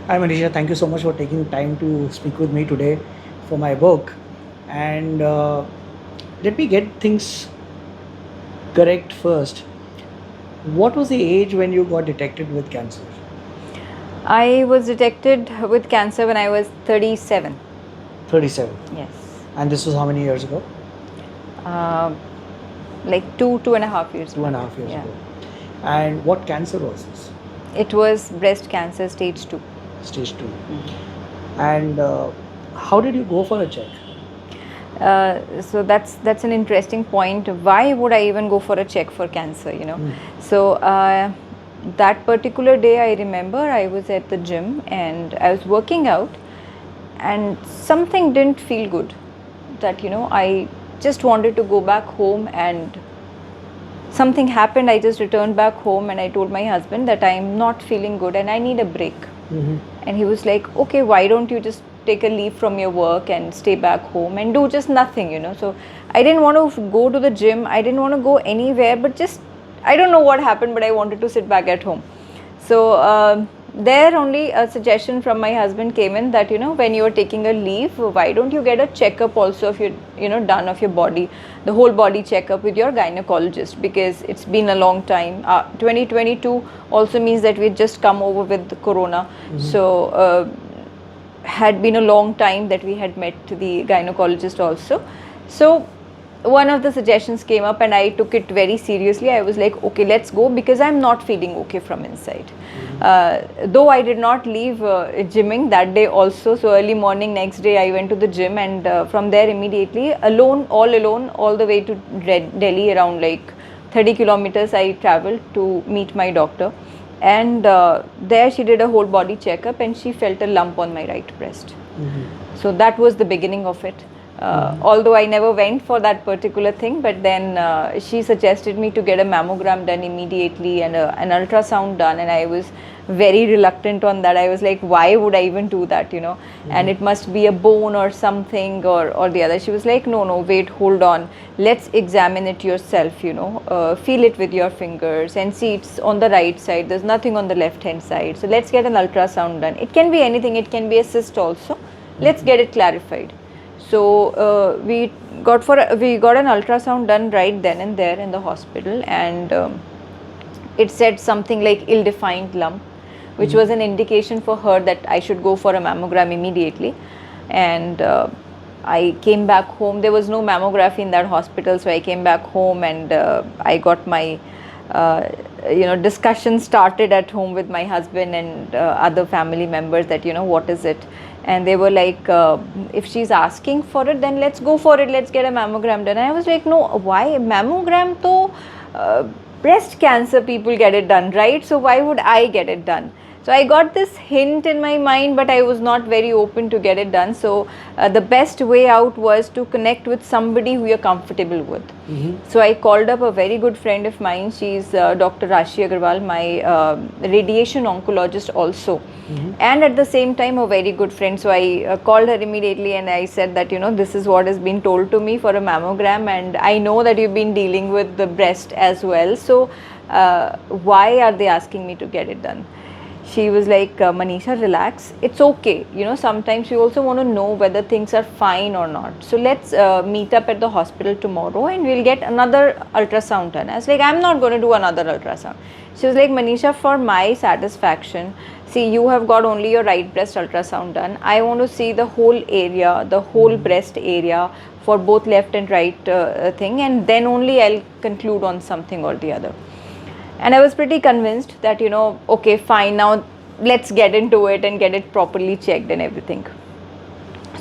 Hi Manisha, thank you so much for taking time to speak with me today for my book. And let me get things correct first. What was the age when you got detected with cancer? I was detected with cancer when I was 37. 37. Yes. And this was how many years ago? Uh, like 2.5 years Two and a back. half years Yeah. ago. And what cancer was this? It was breast cancer stage 2. Stage 2. And how did you go for a check? So that's an interesting point. Why would I even go for a check for cancer? So that particular day, I remember I was at the gym and I was working out, and something didn't feel good. That I just wanted to go back home, and something happened. I just returned back home and I told my husband that I'm not feeling good and I need a break. And he was like, okay, why don't you just take a leave from your work and stay back home and do just nothing. So I didn't want to go to the gym, I didn't want to go anywhere, but just, I don't know what happened, but I wanted to sit back at home. So there only a suggestion from my husband came in that when you are taking a leave, why don't you get a checkup also of your done of your body, the whole body checkup with your gynecologist, because it's been a long time. 2022 also means that we just come over with the corona. So had been a long time that we had met the gynecologist also. So one of the suggestions came up and I took it very seriously. I was like, okay, let's go, because I'm not feeling okay from inside. Though I did not leave gymming that day also. So early morning next day I went to the gym, and from there immediately alone, all the way to Delhi, around like 30 kilometers I traveled to meet my doctor. And there she did a whole body checkup and she felt a lump on my right breast. So that was the beginning of it. Although I never went for that particular thing, but then she suggested me to get a mammogram done immediately and an ultrasound done, and I was very reluctant on that. I was like, why would I even do that, and it must be a bone or something or the other. She was like, no, wait, hold on, let's examine it yourself, feel it with your fingers and see it's on the right side, there's nothing on the left hand side, so let's get an ultrasound done. It can be anything, it can be a cyst also, let's get it clarified. So we got an ultrasound done right then and there in the hospital, and it said something like ill-defined lump, which was an indication for her that I should go for a mammogram immediately. And I came back home. There was no mammography in that hospital, so I came back home and I got my discussion started at home with my husband and other family members that what is it. And they were like, if she's asking for it, then let's go for it, let's get a mammogram done. And I was like, no, why mammogram? To breast cancer people get it done, right? So why would I get it done? So I got this hint in my mind, but I was not very open to get it done. So the best way out was to connect with somebody who you're comfortable with. So I called up a very good friend of mine. She's Dr. Rashi Agarwal, my radiation oncologist also. And at the same time a very good friend. So I called her immediately and I said that this is what has been told to me for a mammogram, and I know that you've been dealing with the breast as well. So why are they asking me to get it done? She was like, Manisha, relax, it's okay, sometimes you also want to know whether things are fine or not. So let's meet up at the hospital tomorrow and we'll get another ultrasound done. I was like, I'm not going to do another ultrasound. She was like, Manisha, for my satisfaction, see, you have got only your right breast ultrasound done. I want to see the whole area, the whole breast area for both left and right thing, and then only I'll conclude on something or the other. And I was pretty convinced that, okay, fine, now let's get into it and get it properly checked and everything.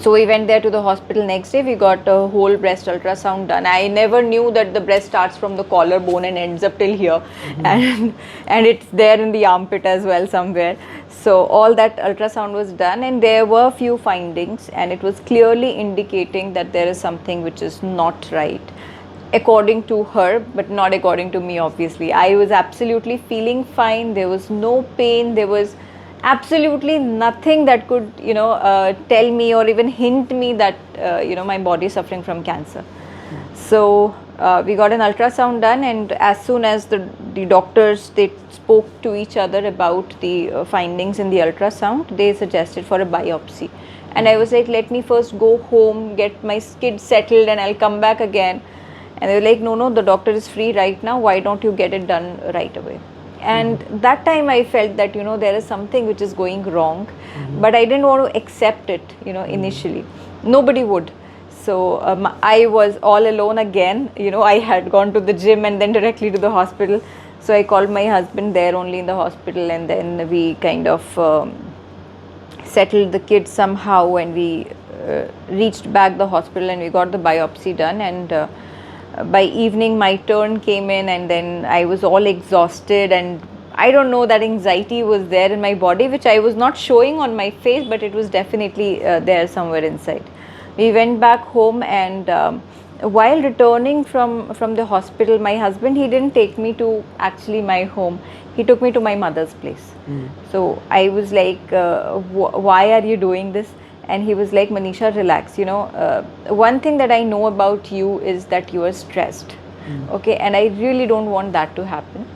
So we went there to the hospital next day. We got a whole breast ultrasound done. I never knew that the breast starts from the collarbone and ends up till here. And it's there in the armpit as well somewhere. So all that ultrasound was done, and there were few findings, and it was clearly indicating that there is something which is not right, according to her, but not according to me, obviously. I was absolutely feeling fine. There was no pain. There was absolutely nothing that could, tell me or even hint me that, my body is suffering from cancer. So We got an ultrasound done, and as soon as the doctors, they spoke to each other about the findings in the ultrasound, they suggested for a biopsy. And I was like, let me first go home, get my kids settled, and I'll come back again. And they were like, no, the doctor is free right now, why don't you get it done right away? And that time I felt that, there is something which is going wrong, but I didn't want to accept it, initially. Nobody would. So I was all alone again. I had gone to the gym and then directly to the hospital. So I called my husband there only in the hospital, and then we kind of settled the kids somehow, and we reached back the hospital and we got the biopsy done. And by evening my turn came in, and then I was all exhausted, and I don't know, that anxiety was there in my body, which I was not showing on my face, but it was definitely there somewhere inside. We went back home, and while returning from the hospital, my husband, he didn't take me to actually my home. He took me to my mother's place. So I was like, why are you doing this? And he was like, Manisha, relax. One thing that I know about you is that you are stressed. Okay, and I really don't want that to happen.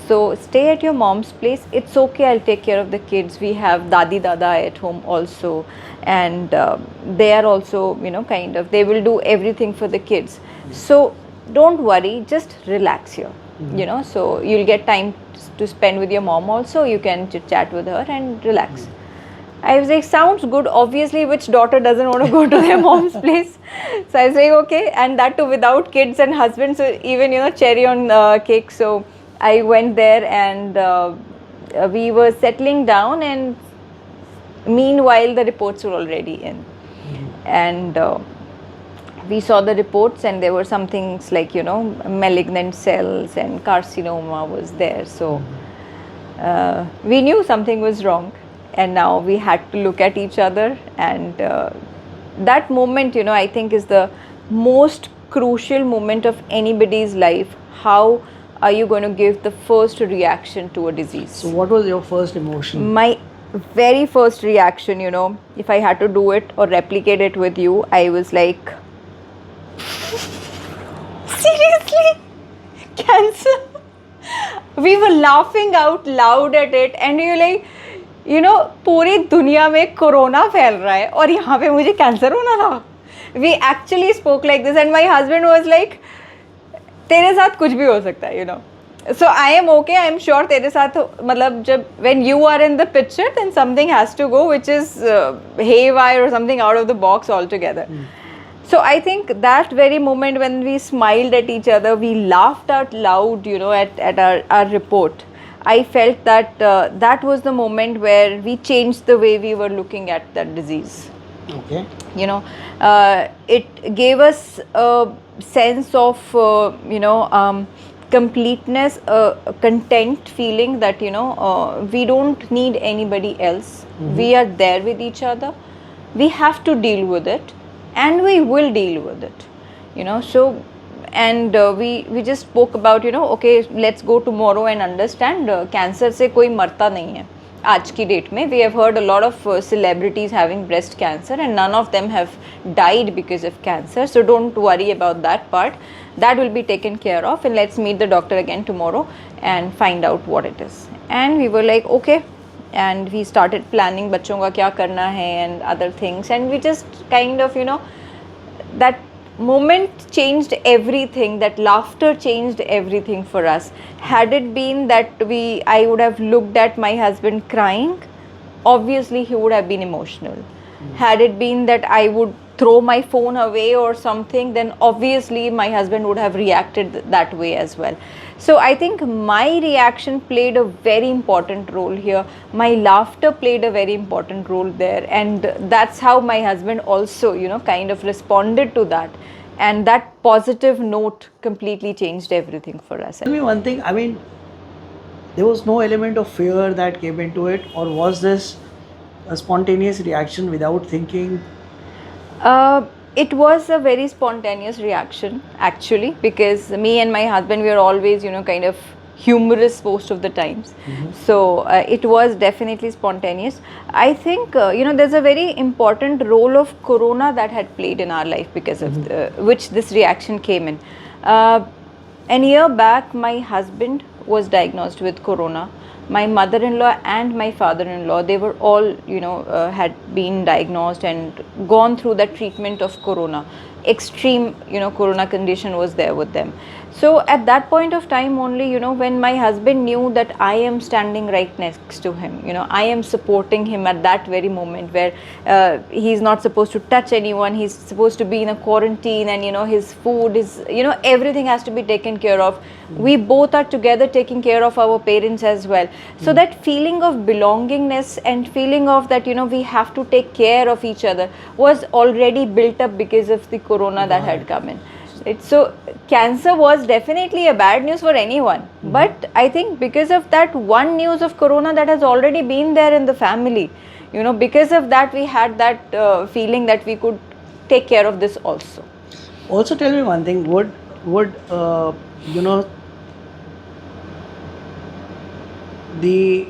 So stay at your mom's place. It's okay, I'll take care of the kids. We have Dadi Dada at home also, and they are also, they will do everything for the kids. So don't worry, just relax here. So you'll get time to spend with your mom also. You can chit chat with her and relax. I was like, sounds good. Obviously, which daughter doesn't want to go to their mom's place? So I was like, okay. And that too without kids and husband. So even, cherry on cake. So I went there, and we were settling down, and meanwhile the reports were already in. And we saw the reports, and there were some things like, malignant cells and carcinoma was there. So we knew something was wrong. And now we had to look at each other, and that moment, I think is the most crucial moment of anybody's life. How are you going to give the first reaction to a disease? So what was your first emotion? My very first reaction, if I had to do it or replicate it with you, I was like, seriously? Cancer? We were laughing out loud at it, and you're like, पूरी दुनिया में corona फैल रहा है और यहाँ पे मुझे कैंसर होना था. We actually spoke like this, and my husband was like, तेरे साथ कुछ भी हो सकता है, So I am okay. I am sure तेरे साथ मतलब जब when you are in the picture, then something has to go, which is haywire or something out of the box altogether. So I think that very moment when we smiled at each other, we laughed out loud, at our report. I felt that that was the moment where we changed the way we were looking at that disease. Okay. It gave us a sense of, completeness, a content feeling that, we don't need anybody else. We are there with each other. We have to deal with it, and we will deal with it. So. And we just spoke about, okay, let's go tomorrow and understand cancer से कोई मरता नहीं है आज की date में. We have heard a lot of celebrities having breast cancer, and none of them have died because of cancer. So don't worry about that part. That will be taken care of, and let's meet the doctor again tomorrow and find out what it is. And we were like, okay. And we started planning बच्चों का क्या करना है and other things. And we just kind of, that moment changed everything. That laughter changed everything for us. Had it been that I would have looked at my husband crying, obviously he would have been emotional. Had it been that I would throw my phone away or something, then obviously my husband would have reacted that way as well. So I think my reaction played a very important role here. My laughter played a very important role there, and that's how my husband also, kind of responded to that. And that positive note completely changed everything for us. Tell me one thing, I mean, there was no element of fear that came into it, or was this a spontaneous reaction without thinking? It was a very spontaneous reaction actually, because me and my husband, we are always, kind of humorous most of the times. So it was definitely spontaneous. I think, there's a very important role of corona that had played in our life because of which this reaction came in. Uh, an year back, my husband was diagnosed with corona. My mother-in-law and my father-in-law, they were all, had been diagnosed and gone through that treatment of corona. Extreme, corona condition was there with them. So at that point of time only, when my husband knew that I am standing right next to him, I am supporting him at that very moment where he's not supposed to touch anyone, he's supposed to be in a quarantine, and his food is, everything has to be taken care of. We both are together taking care of our parents as well. So that feeling of belongingness and feeling of that, we have to take care of each other was already built up because of the corona that had come in. So cancer was definitely a bad news for anyone, but I think because of that one news of corona that has already been there in the family, because of that we had that feeling that we could take care of this also. Also, tell me one thing. Would the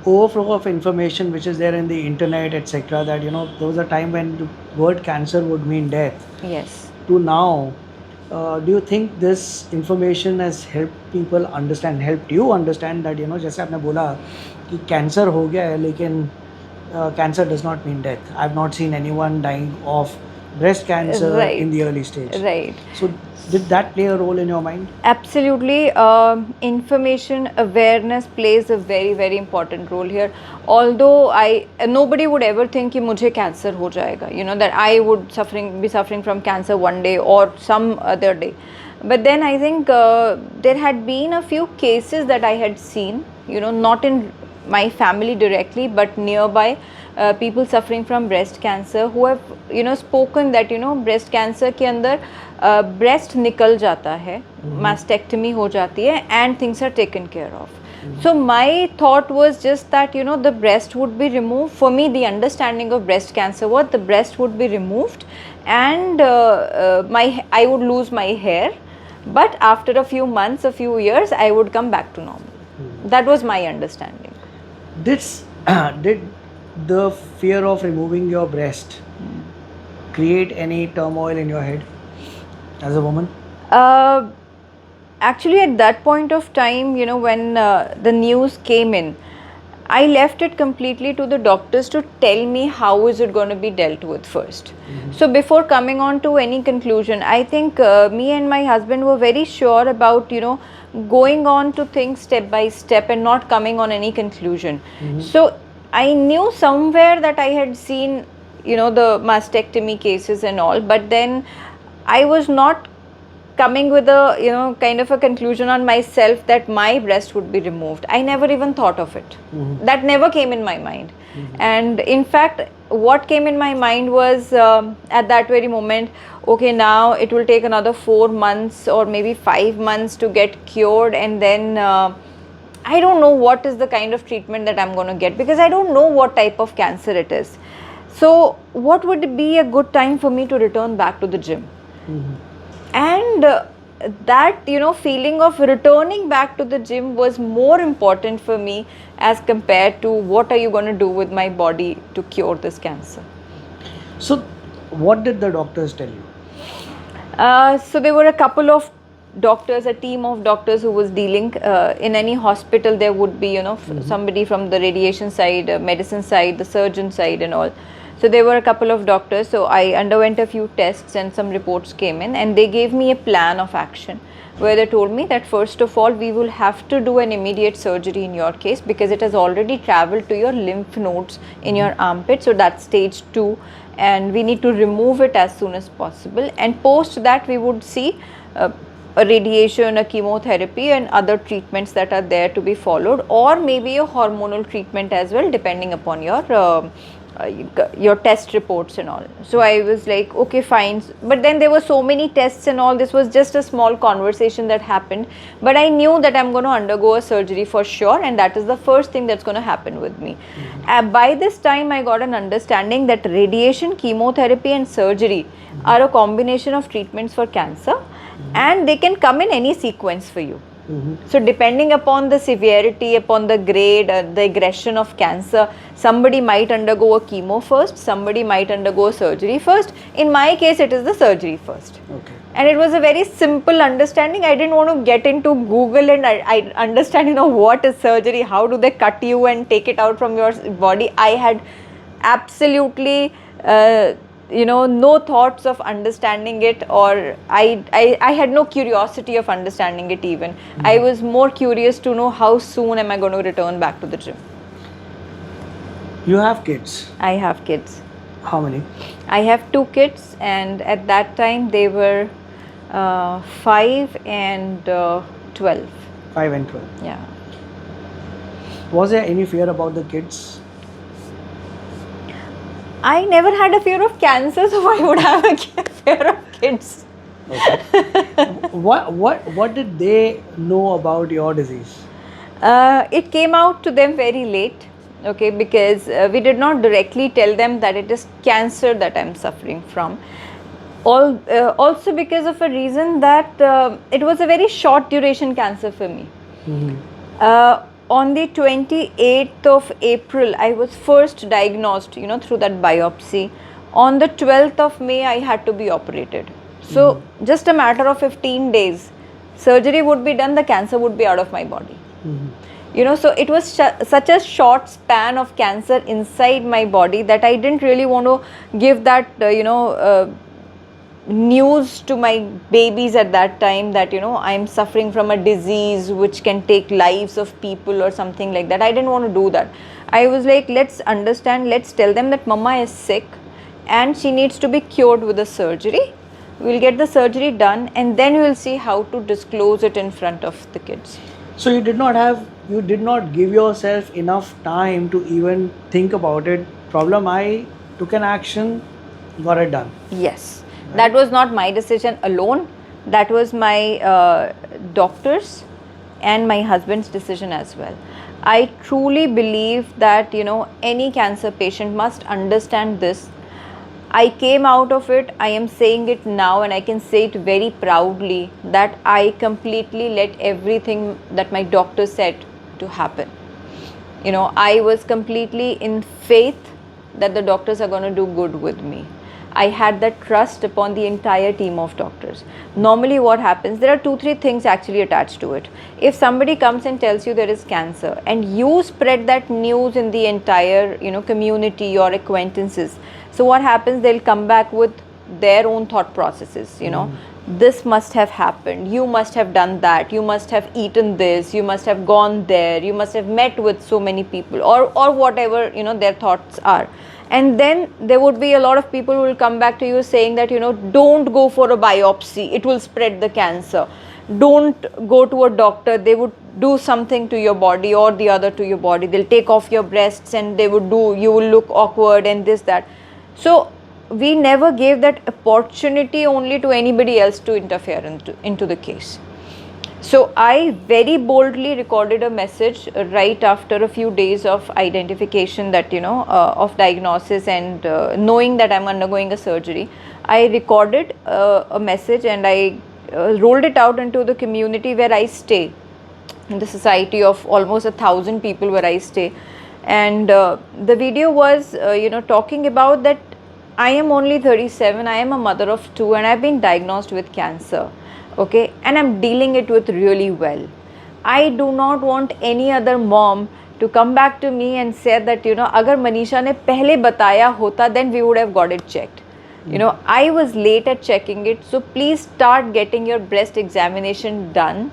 overflow of information which is there in the internet, etc., that there was a time when the word cancer would mean death, Yes. to now, do you think this information has helped people understand, helped you understand that जैसे आपने बोला कि cancer हो गया है, लेकिन cancer does not mean death. I've not seen anyone dying of breast cancer Right. in the early stage. Right. So did that play a role in your mind? Absolutely. Information awareness plays a very, very important role here. Although nobody would ever think कि मुझे cancer हो जाएगा, that I would be suffering from cancer one day or some other day. But then I think there had been a few cases that I had seen, not in my family directly, but nearby. People suffering from breast cancer who have spoken that breast cancer के अंदर breast निकल जाता है, mastectomy हो जाती है, and things are taken care of. So my thought was just that the breast would be removed. For me, the understanding of breast cancer was the breast would be removed, and I would lose my hair, but after a few months, a few years, I would come back to normal. That was my understanding. Did the fear of removing your breast create any turmoil in your head as a woman? Actually, at that point of time, when the news came in, I left it completely to the doctors to tell me how is it going to be dealt with first. So before coming on to any conclusion, I think me and my husband were very sure about, going on to things step by step and not coming on any conclusion. So I knew somewhere that I had seen, the mastectomy cases and all, but then I was not coming with a, kind of a conclusion on myself that my breast would be removed. I never even thought of it. That never came in my mind. And in fact, what came in my mind was at that very moment, okay, now it will take another 4 months or maybe 5 months to get cured, and then I don't know what is the kind of treatment that I'm going to get, because I don't know what type of cancer it is. So what would be a good time for me to return back to the gym? And that feeling of returning back to the gym was more important for me as compared to what are you going to do with my body to cure this cancer. So what did the doctors tell you? So there were a couple of doctors, a team of doctors who was dealing in any hospital. There would be somebody from the radiation side, medicine side, the surgeon side and all. So there were a couple of doctors. So I underwent a few tests and some reports came in, and they gave me a plan of action where they told me that first of all, we will have to do an immediate surgery in your case because it has already traveled to your lymph nodes in your armpit. So that's stage 2, and we need to remove it as soon as possible. And post that, we would see a radiation, a chemotherapy and other treatments that are there to be followed, or maybe a hormonal treatment as well, depending upon your test reports and all. So I was like, okay, fine. But then there were so many tests and all. This was just a small conversation that happened. But I knew that I'm going to undergo a surgery for sure, and that is the first thing that's going to happen with me. By this time, I got an understanding that radiation, chemotherapy and surgery are a combination of treatments for cancer, and they can come in any sequence for you. So depending upon the severity, upon the grade, the aggression of cancer, somebody might undergo a chemo first, somebody might undergo a surgery first. In my case, it is the surgery first. Okay. and it was a very simple understanding. I didn't want to get into Google and I understand, what is surgery, how do they cut you and take it out from your body. I had absolutely no thoughts of understanding it, or I had no curiosity of understanding it even. I was more curious to know how soon am I going to return back to the gym. You have kids. I have kids. How many? I have 2 kids, and at that time they were 5 and 12. 5 and 12. Yeah. Was there any fear about the kids? I never had a fear of cancer, so why would I have a fear of kids? Okay. What did they know about your disease? It came out to them very late, okay, because we did not directly tell them that it is cancer that I'm suffering from. Also because of a reason that it was a very short duration cancer for me. On the 28th of April, I was first diagnosed, through that biopsy. On the 12th of May, I had to be operated. So just a matter of 15 days, surgery would be done, the cancer would be out of my body. So it was such a short span of cancer inside my body that I didn't really want to give that, news to my babies at that time that I'm suffering from a disease which can take lives of people or something like that. I didn't want to do that. I was like, let's understand, let's tell them that mama is sick and she needs to be cured with a surgery. We'll get the surgery done and then we'll see how to disclose it in front of the kids. So you did not give yourself enough time to even think about it. Problem, I took an action, got it done. Yes. That was not my decision alone. That was my doctor's and my husband's decision as well. I truly believe that, any cancer patient must understand this. I came out of it. I am saying it now and I can say it very proudly that I completely let everything that my doctor said to happen. I was completely in faith that the doctors are going to do good with me. I had that trust upon the entire team of doctors. Normally what happens, there are 2-3 things actually attached to it. If somebody comes and tells you there is cancer and you spread that news in the entire community or acquaintances, so what happens, they'll come back with their own thought processes, this must have happened, you must have done that, you must have eaten this, you must have gone there, you must have met with so many people, or whatever their thoughts are. And then there would be a lot of people who will come back to you saying that don't go for a biopsy, it will spread the cancer. Don't go to a doctor, they would do something to your body or the other to your body. They'll take off your breasts and you will look awkward and this, that. So we never gave that opportunity only to anybody else to interfere into the case. So I very boldly recorded a message right after a few days of identification that, of diagnosis and knowing that I'm undergoing a surgery. I recorded a message and I rolled it out into the community where I stay, in the society of almost 1,000 people where I stay. And the video was, talking about that I am only 37, I am a mother of 2 and I've been diagnosed with cancer. Okay, and I'm dealing it with really well. I do not want any other mom to come back to me and say that, agar Manisha ne pehle bataya hota, then we would have got it checked. I was late at checking it, so please start getting your breast examination done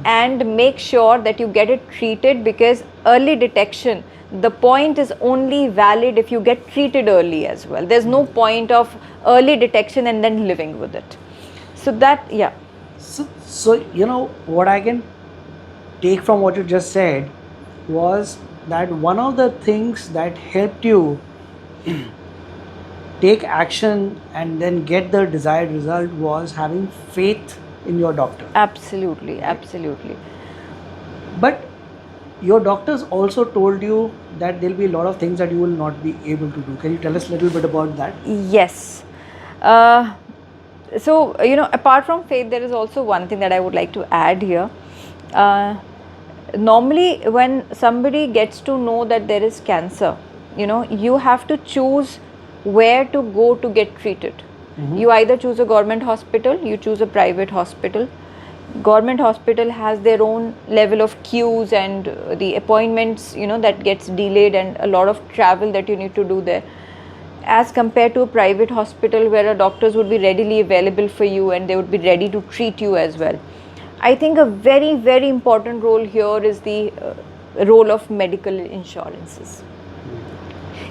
and make sure that you get it treated, because early detection, the point is only valid if you get treated early as well. There's no point of early detection and then living with it. So that, yeah. So what I can take from what you just said was that one of the things that helped you take action and then get the desired result was having faith in your doctor. Absolutely, absolutely. But your doctors also told you that there'll be a lot of things that you will not be able to do. Can you tell us a little bit about that? Yes. So, apart from faith, there is also one thing that I would like to add here. Normally, when somebody gets to know that there is cancer, you have to choose where to go to get treated. You either choose a government hospital, you choose a private hospital. Government hospital has their own level of queues and the appointments, that gets delayed, and a lot of travel that you need to do there, as compared to a private hospital where a doctors would be readily available for you and they would be ready to treat you as well. I think a very, very important role here is the role of medical insurances.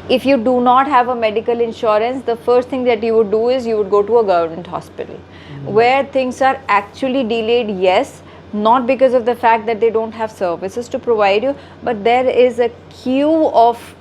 If you do not have a medical insurance, the first thing that you would do is you would go to a government hospital where things are actually delayed, yes, not because of the fact that they don't have services to provide you, but there is a queue of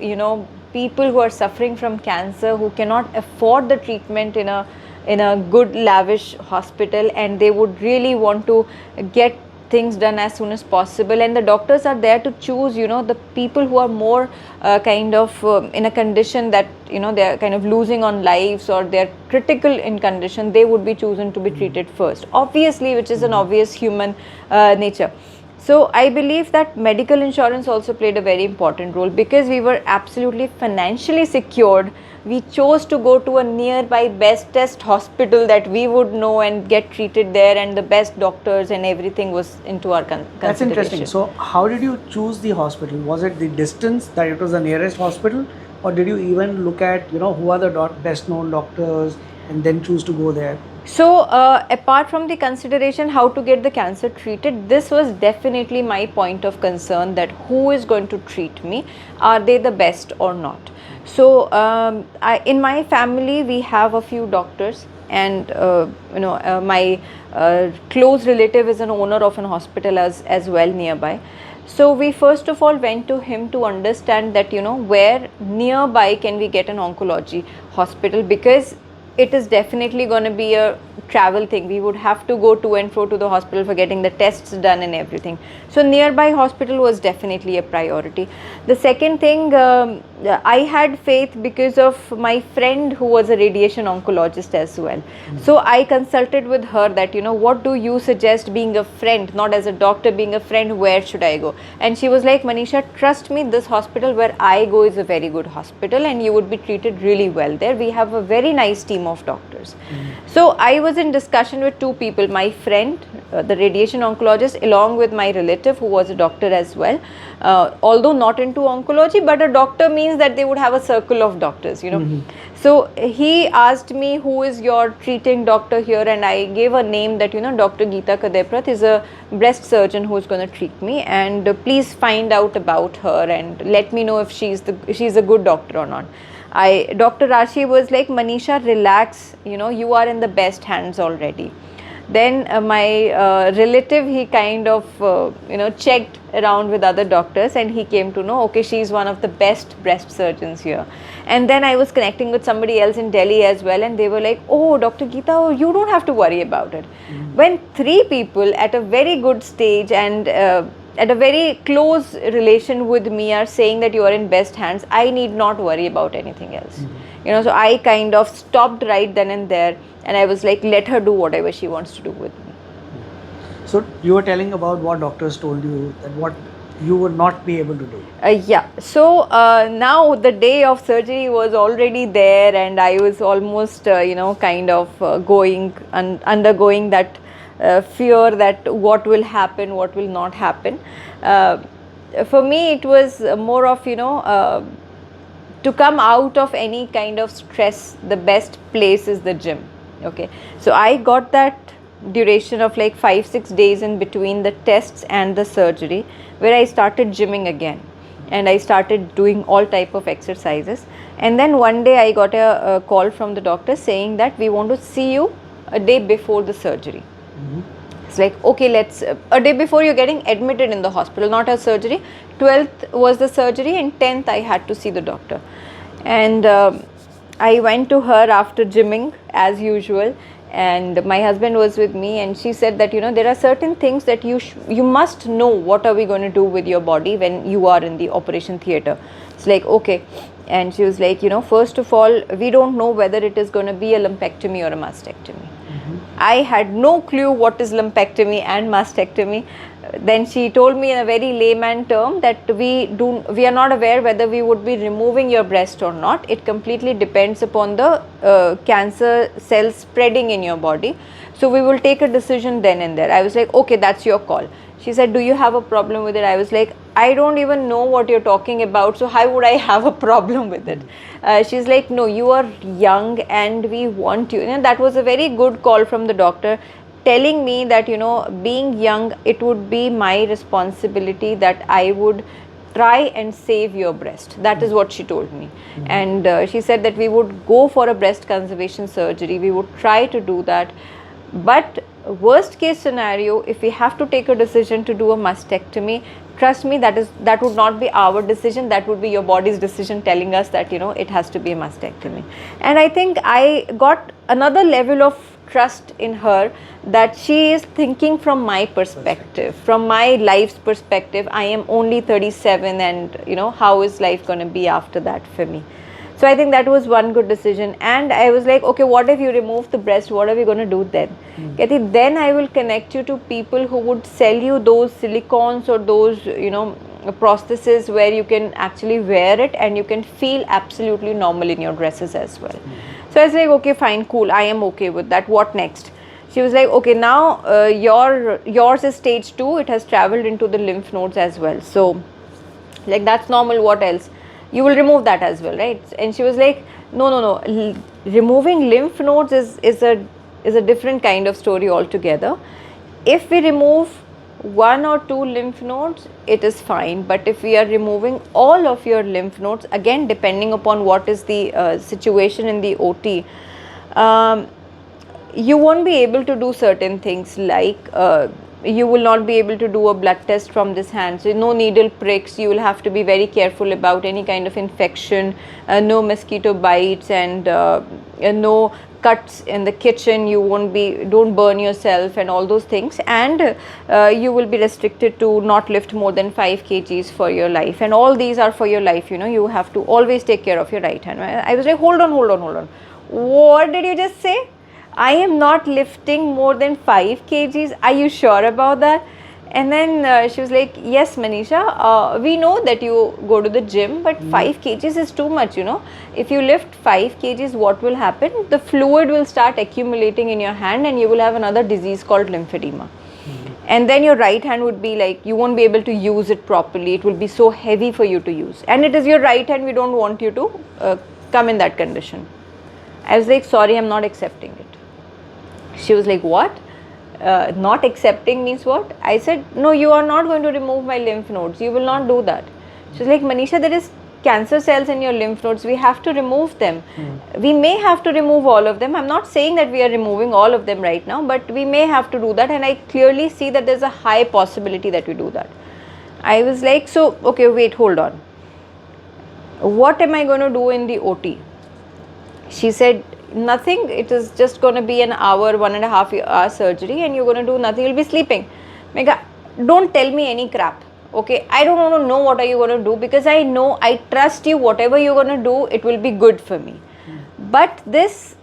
people who are suffering from cancer who cannot afford the treatment in a good lavish hospital, and they would really want to get things done as soon as possible, and the doctors are there to choose the people who are more in a condition that they are kind of losing on lives, or they are critical in condition. They would be chosen to be treated first, obviously, which is an obvious human nature. So I believe that medical insurance also played a very important role, because we were absolutely financially secured. We chose to go to a nearby bestest hospital that we would know and get treated there, and the best doctors and everything was into our consideration. That's interesting. So how did you choose the hospital? Was it the distance that it was the nearest hospital, or did you even look at who are the best known doctors and then choose to go there? So apart from the consideration how to get the cancer treated, this was definitely my point of concern, that who is going to treat me, are they the best or not. So in my family we have a few doctors, and my close relative is an owner of an hospital as well nearby. So we first of all went to him to understand that where nearby can we get an oncology hospital, because it is definitely going to be a travel thing. We would have to go to and fro to the hospital for getting the tests done and everything. So nearby hospital was definitely a priority. The second thing, I had faith because of my friend who was a radiation oncologist as well. So I consulted with her that what do you suggest, being a friend, not as a doctor, being a friend, where should I go? And she was like, Manisha, trust me, this hospital where I go is a very good hospital and you would be treated really well there. We have a very nice team of doctors. So I was in discussion with two people, my friend, the radiation oncologist, along with my relative who was a doctor as well, although not into oncology, but a doctor means that they would have a circle of doctors, So he asked me, who is your treating doctor here, and I gave a name that Dr. Geeta Kadeprat is a breast surgeon who is going to treat me, and please find out about her and let me know if she's a good doctor or not. Dr. Rashi was like, Manisha, relax, you are in the best hands already. Then my relative, he kind of checked around with other doctors, and he came to know, okay, she's one of the best breast surgeons here. And then I was connecting with somebody else in Delhi as well, and they were like, oh, Dr. Geeta, you don't have to worry about it. When three people at a very good stage and at a very close relation with me are saying that you are in best hands, I need not worry about anything else. So I kind of stopped right then and there, and I was like, let her do whatever she wants to do with me. So you were telling about what doctors told you, that what you would not be able to do. Yeah. So now the day of surgery was already there, and I was almost undergoing that fear that what will happen, what will not happen. For me it was more of to come out of any kind of stress, the best place is the gym. Okay, so I got that duration of like 5-6 days in between the tests and the surgery, where I started gymming again, and I started doing all type of exercises. And then one day I got a call from the doctor saying that we want to see you a day before the surgery. It's like, okay, let's a day before you're getting admitted in the hospital, not a surgery. 12th was the surgery, and 10th I had to see the doctor. And I went to her after gymming as usual, and my husband was with me, and she said that there are certain things that you must know what are we going to do with your body when you are in the operation theater. It's like, okay. And she was like, first of all, we don't know whether it is going to be a lumpectomy or a mastectomy. I had no clue what is lumpectomy and mastectomy. Then she told me in a very layman term that we are not aware whether we would be removing your breast or not. It completely depends upon the cancer cells spreading in your body. So we will take a decision then and there. I was like, okay, that's your call. She said, do you have a problem with it? I was like, I don't even know what you're talking about, so how would I have a problem with it? She's like, no, you are young and we want you. And that was a very good call from the doctor, telling me that, being young, it would be my responsibility that I would try and save your breast. That is what she told me. And she said that we would go for a breast conservation surgery. We would try to do that. But worst case scenario, if we have to take a decision to do a mastectomy, trust me, that would not be our decision. That would be your body's decision telling us that, it has to be a mastectomy. And I think I got another level of trust in her, that she is thinking from my perspective, from my life's perspective. I am only 37 and, how is life going to be after that for me? So I think that was one good decision. And I was like, okay, what if you remove the breast? What are we going to do then? Kathy, then I will connect you to people who would sell you those silicons or those, prostheses where you can actually wear it and you can feel absolutely normal in your dresses as well. So I was like, okay, fine, cool. I am okay with that. What next? She was like, okay, now yours is stage 2. It has traveled into the lymph nodes as well. So like, that's normal. What else? You will remove that as well, right? And she was like, no. Removing lymph nodes is a different kind of story altogether. If we remove 1 or 2 lymph nodes, it is fine. But if we are removing all of your lymph nodes, again, depending upon what is the situation in the OT, you won't be able to do certain things, like you will not be able to do a blood test from this hand. So no needle pricks. You will have to be very careful about any kind of infection, no mosquito bites, and no cuts in the kitchen. Don't burn yourself and all those things. And you will be restricted to not lift more than 5 kgs for your life. And all these are for your life. You have to always take care of your right hand. I was like, hold on. What did you just say? I am not lifting more than 5 kgs. Are you sure about that? And then she was like, yes, Manisha, we know that you go to the gym, but 5 kgs is too much, If you lift 5 kgs, what will happen? The fluid will start accumulating in your hand and you will have another disease called lymphedema. And then your right hand would be like, you won't be able to use it properly. It will be so heavy for you to use. And it is your right hand. We don't want you to come in that condition. I was like, sorry, I'm not accepting it. She was like, what? Not accepting means what? I said, no, you are not going to remove my lymph nodes. You will not do that. She was like, Manisha, there is cancer cells in your lymph nodes. We have to remove them. We may have to remove all of them. I'm not saying that we are removing all of them right now, but we may have to do that. And I clearly see that there's a high possibility that we do that. I was like, so, okay, wait, hold on. What am I going to do in the OT? She said, nothing. It is just going to be an hour, 1.5 hour surgery, and you're going to do nothing. You'll be sleeping. Mega, don't tell me any crap. Okay, I don't want to know what are you going to do, because I know, I trust you. Whatever you're going to do, it will be good for me. But this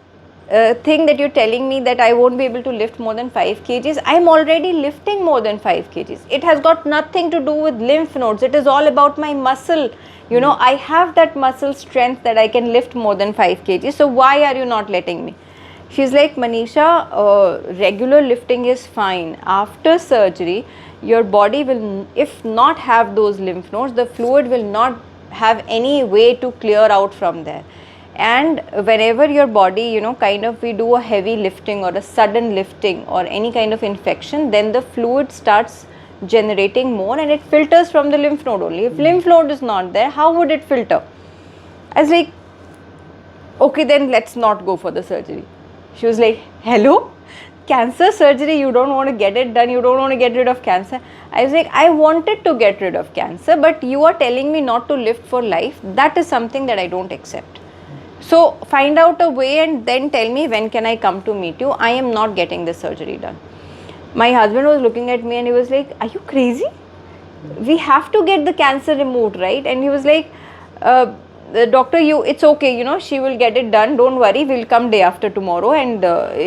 thing that you're telling me that I won't be able to lift more than 5 kgs, I'm already lifting more than 5 kgs. It has got nothing to do with lymph nodes. It is all about my muscle. I have that muscle strength that I can lift more than 5 kgs. So why are you not letting me? She's like, Manisha, regular lifting is fine. After surgery, your body will, if not have those lymph nodes, the fluid will not have any way to clear out from there. And whenever your body, we do a heavy lifting or a sudden lifting or any kind of infection, then the fluid starts generating more and it filters from the lymph node only. If lymph node is not there, how would it filter? I was like, okay, then let's not go for the surgery. She was like, hello? Cancer surgery, you don't want to get it done, you don't want to get rid of cancer. I was like, I wanted to get rid of cancer, but you are telling me not to lift for life. That is something that I don't accept. So find out a way and then tell me when can I come to meet you. I am not getting this surgery done. My husband was looking at me and he was like, are you crazy? We have to get the cancer removed, right? And he was like, the doctor, it's okay, she will get it done, don't worry, we'll come day after tomorrow, and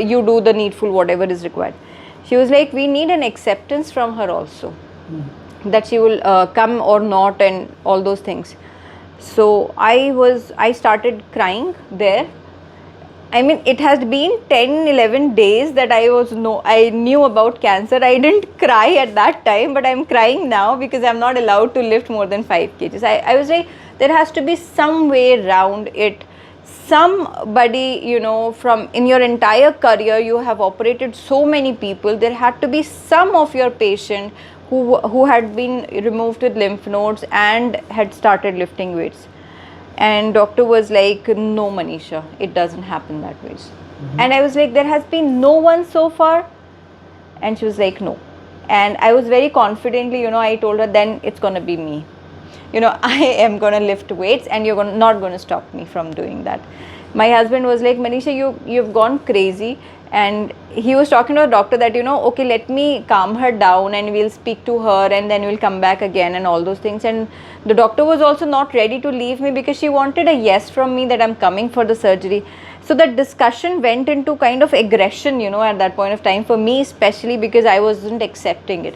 you do the needful, whatever is required. She was like, we need an acceptance from her also, that she will come or not, and all those things. So I started crying there. I mean, it has been 10, 11 days that I knew about cancer. I didn't cry at that time, but I'm crying now because I'm not allowed to lift more than 5 kgs. I was like, there has to be some way around it. Somebody, from in your entire career, you have operated so many people. There had to be some of your patient who had been removed with lymph nodes and had started lifting weights. And doctor was like, no, Manisha, it doesn't happen that way. And I was like, there has been no one so far. And she was like, no. And I was very confidently, I told her, then it's going to be me. I am going to lift weights, and you're not going to stop me from doing that. My husband was like, Manisha, you've gone crazy. And he was talking to a doctor that, okay, let me calm her down and we'll speak to her and then we'll come back again and all those things. And the doctor was also not ready to leave me because she wanted a yes from me that I'm coming for the surgery. So that discussion went into kind of aggression, at that point of time, for me especially, because I wasn't accepting it.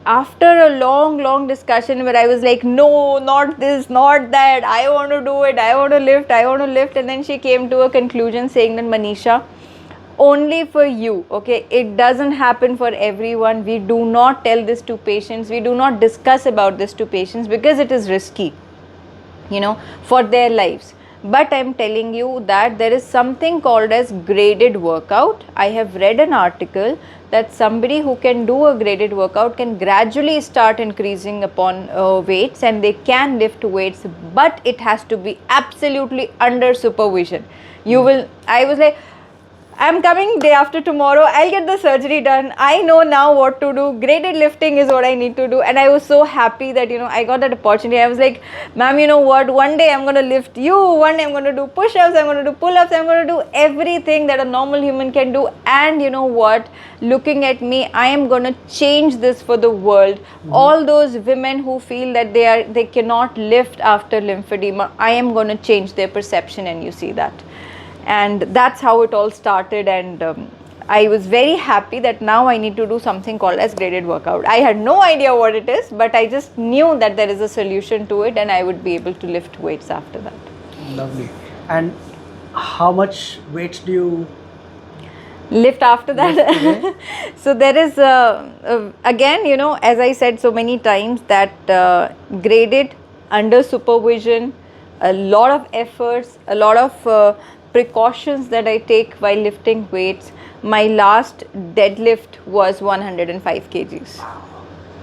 After a long discussion where I was like, no, not this, not that, I want to do it, I want to lift. And then she came to a conclusion saying that, Manisha, only for you, okay, it doesn't happen for everyone. We do not tell this to patients. We do not discuss about this to patients because it is risky, for their lives. But I'm telling you that there is something called as graded workout. I have read an article that somebody who can do a graded workout can gradually start increasing upon weights, and they can lift weights, but it has to be absolutely under supervision. I was like, I'm coming day after tomorrow, I'll get the surgery done, I know now what to do, graded lifting is what I need to do. And I was so happy that, I got that opportunity. I was like, ma'am, you know what, one day I'm going to lift you, one day I'm going to do push-ups, I'm going to do pull-ups, I'm going to do everything that a normal human can do. And you know what, looking at me, I am going to change this for the world. All those women who feel that they cannot lift after lymphedema, I am going to change their perception, and you see that. And that's how it all started. And I was very happy that now I need to do something called as graded workout. I had no idea what it is, but I just knew that there is a solution to it, and I would be able to lift weights after that. Lovely. And how much weights do you lift after that? So there is again, as I said so many times, that graded, under supervision, a lot of efforts, a lot of precautions that I take while lifting weights. My last deadlift was 105 kgs.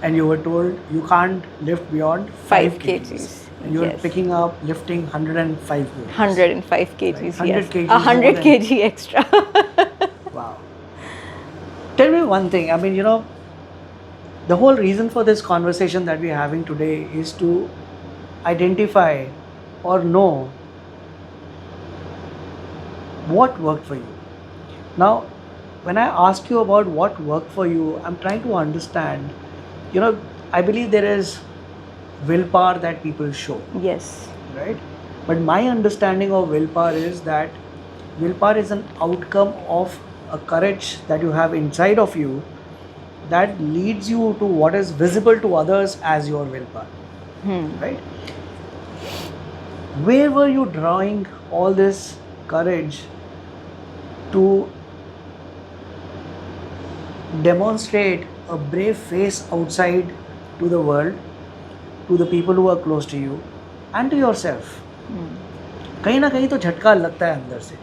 And you were told you can't lift beyond 5 kgs. And you were picking up, lifting 105 kgs. 105 kgs, right? 100 yes. kgs 100 kg extra. Wow. Tell me one thing. I mean, the whole reason for this conversation that we're having today is to identify or know what worked for you. Now, when I ask you about what worked for you, I'm trying to understand, I believe there is willpower that people show. Yes. Right? But my understanding of willpower is that willpower is an outcome of a courage that you have inside of you that leads you to what is visible to others as your willpower. Right? Where were you drawing all this courage to demonstrate a brave face outside to the world, to the people who are close to you, and to yourself? कहीं ना कहीं तो झटका लगता है अंदर से,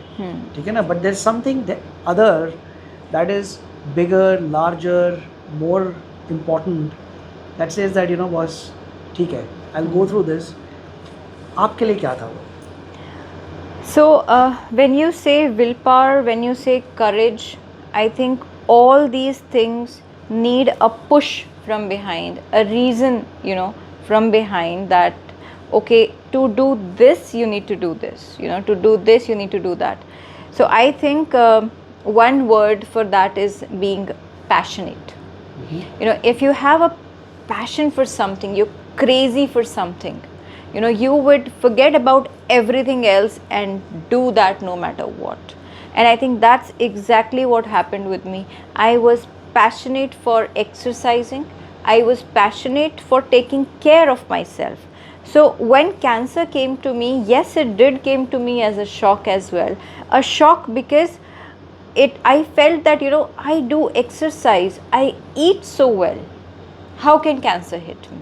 ठीक है ना? But there's something other that is bigger, larger, more important that says that, boss, ठीक है, I'll go through this. आपके लिए क्या था वो? So when you say willpower, when you say courage, I think all these things need a push from behind, a reason, from behind, that okay, to do this you need to do this, to do this you need to do that. So I think one word for that is being passionate. If you have a passion for something, you're crazy for something, you would forget about everything else and do that no matter what. And I think that's exactly what happened with me. I was passionate for exercising, I was passionate for taking care of myself. So when cancer came to me, yes, it did came to me as a shock as well. A shock because I felt that I do exercise, I eat so well, how can cancer hit me?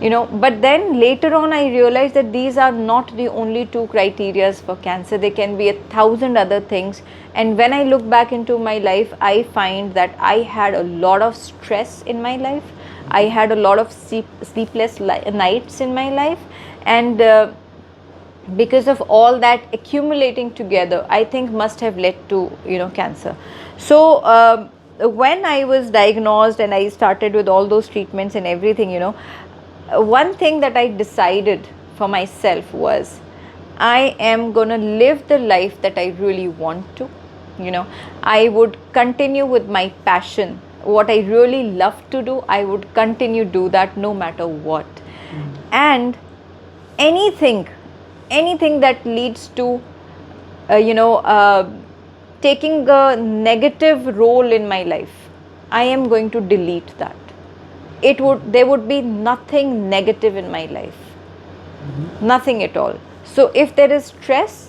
But then later on I realized that these are not the only two criterias for cancer. There can be 1,000 other things. And when I look back into my life, I find that I had a lot of stress in my life, I had a lot of sleepless nights in my life, and because of all that accumulating together, I think must have led to cancer. So when I was diagnosed and I started with all those treatments and everything, one thing that I decided for myself was, I am going to live the life that I really want to. I would continue with my passion. What I really love to do, I would continue do that no matter what. And anything that leads to taking a negative role in my life, I am going to delete that. There would be nothing negative in my life, nothing at all. So if there is stress,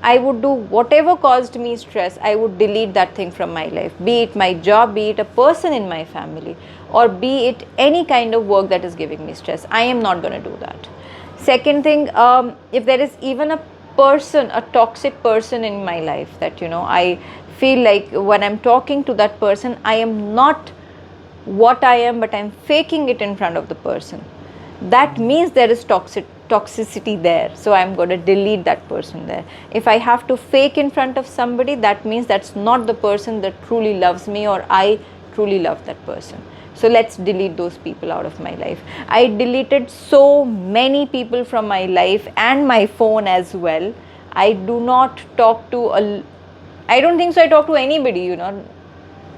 I would do whatever caused me stress, I would delete that thing from my life, be it my job, be it a person in my family, or be it any kind of work that is giving me stress. I am not going to do that. Second thing, if there is even a toxic person in my life that I feel like when I'm talking to that person, I am not what I am, but I'm faking it in front of the person, that means there is toxicity there. So I'm going to delete that person there. If I have to fake in front of somebody, that means that's not the person that truly loves me, or I truly love that person. So let's delete those people out of my life. I deleted so many people from my life and my phone as well. I do not talk to I don't think so I talk to anybody,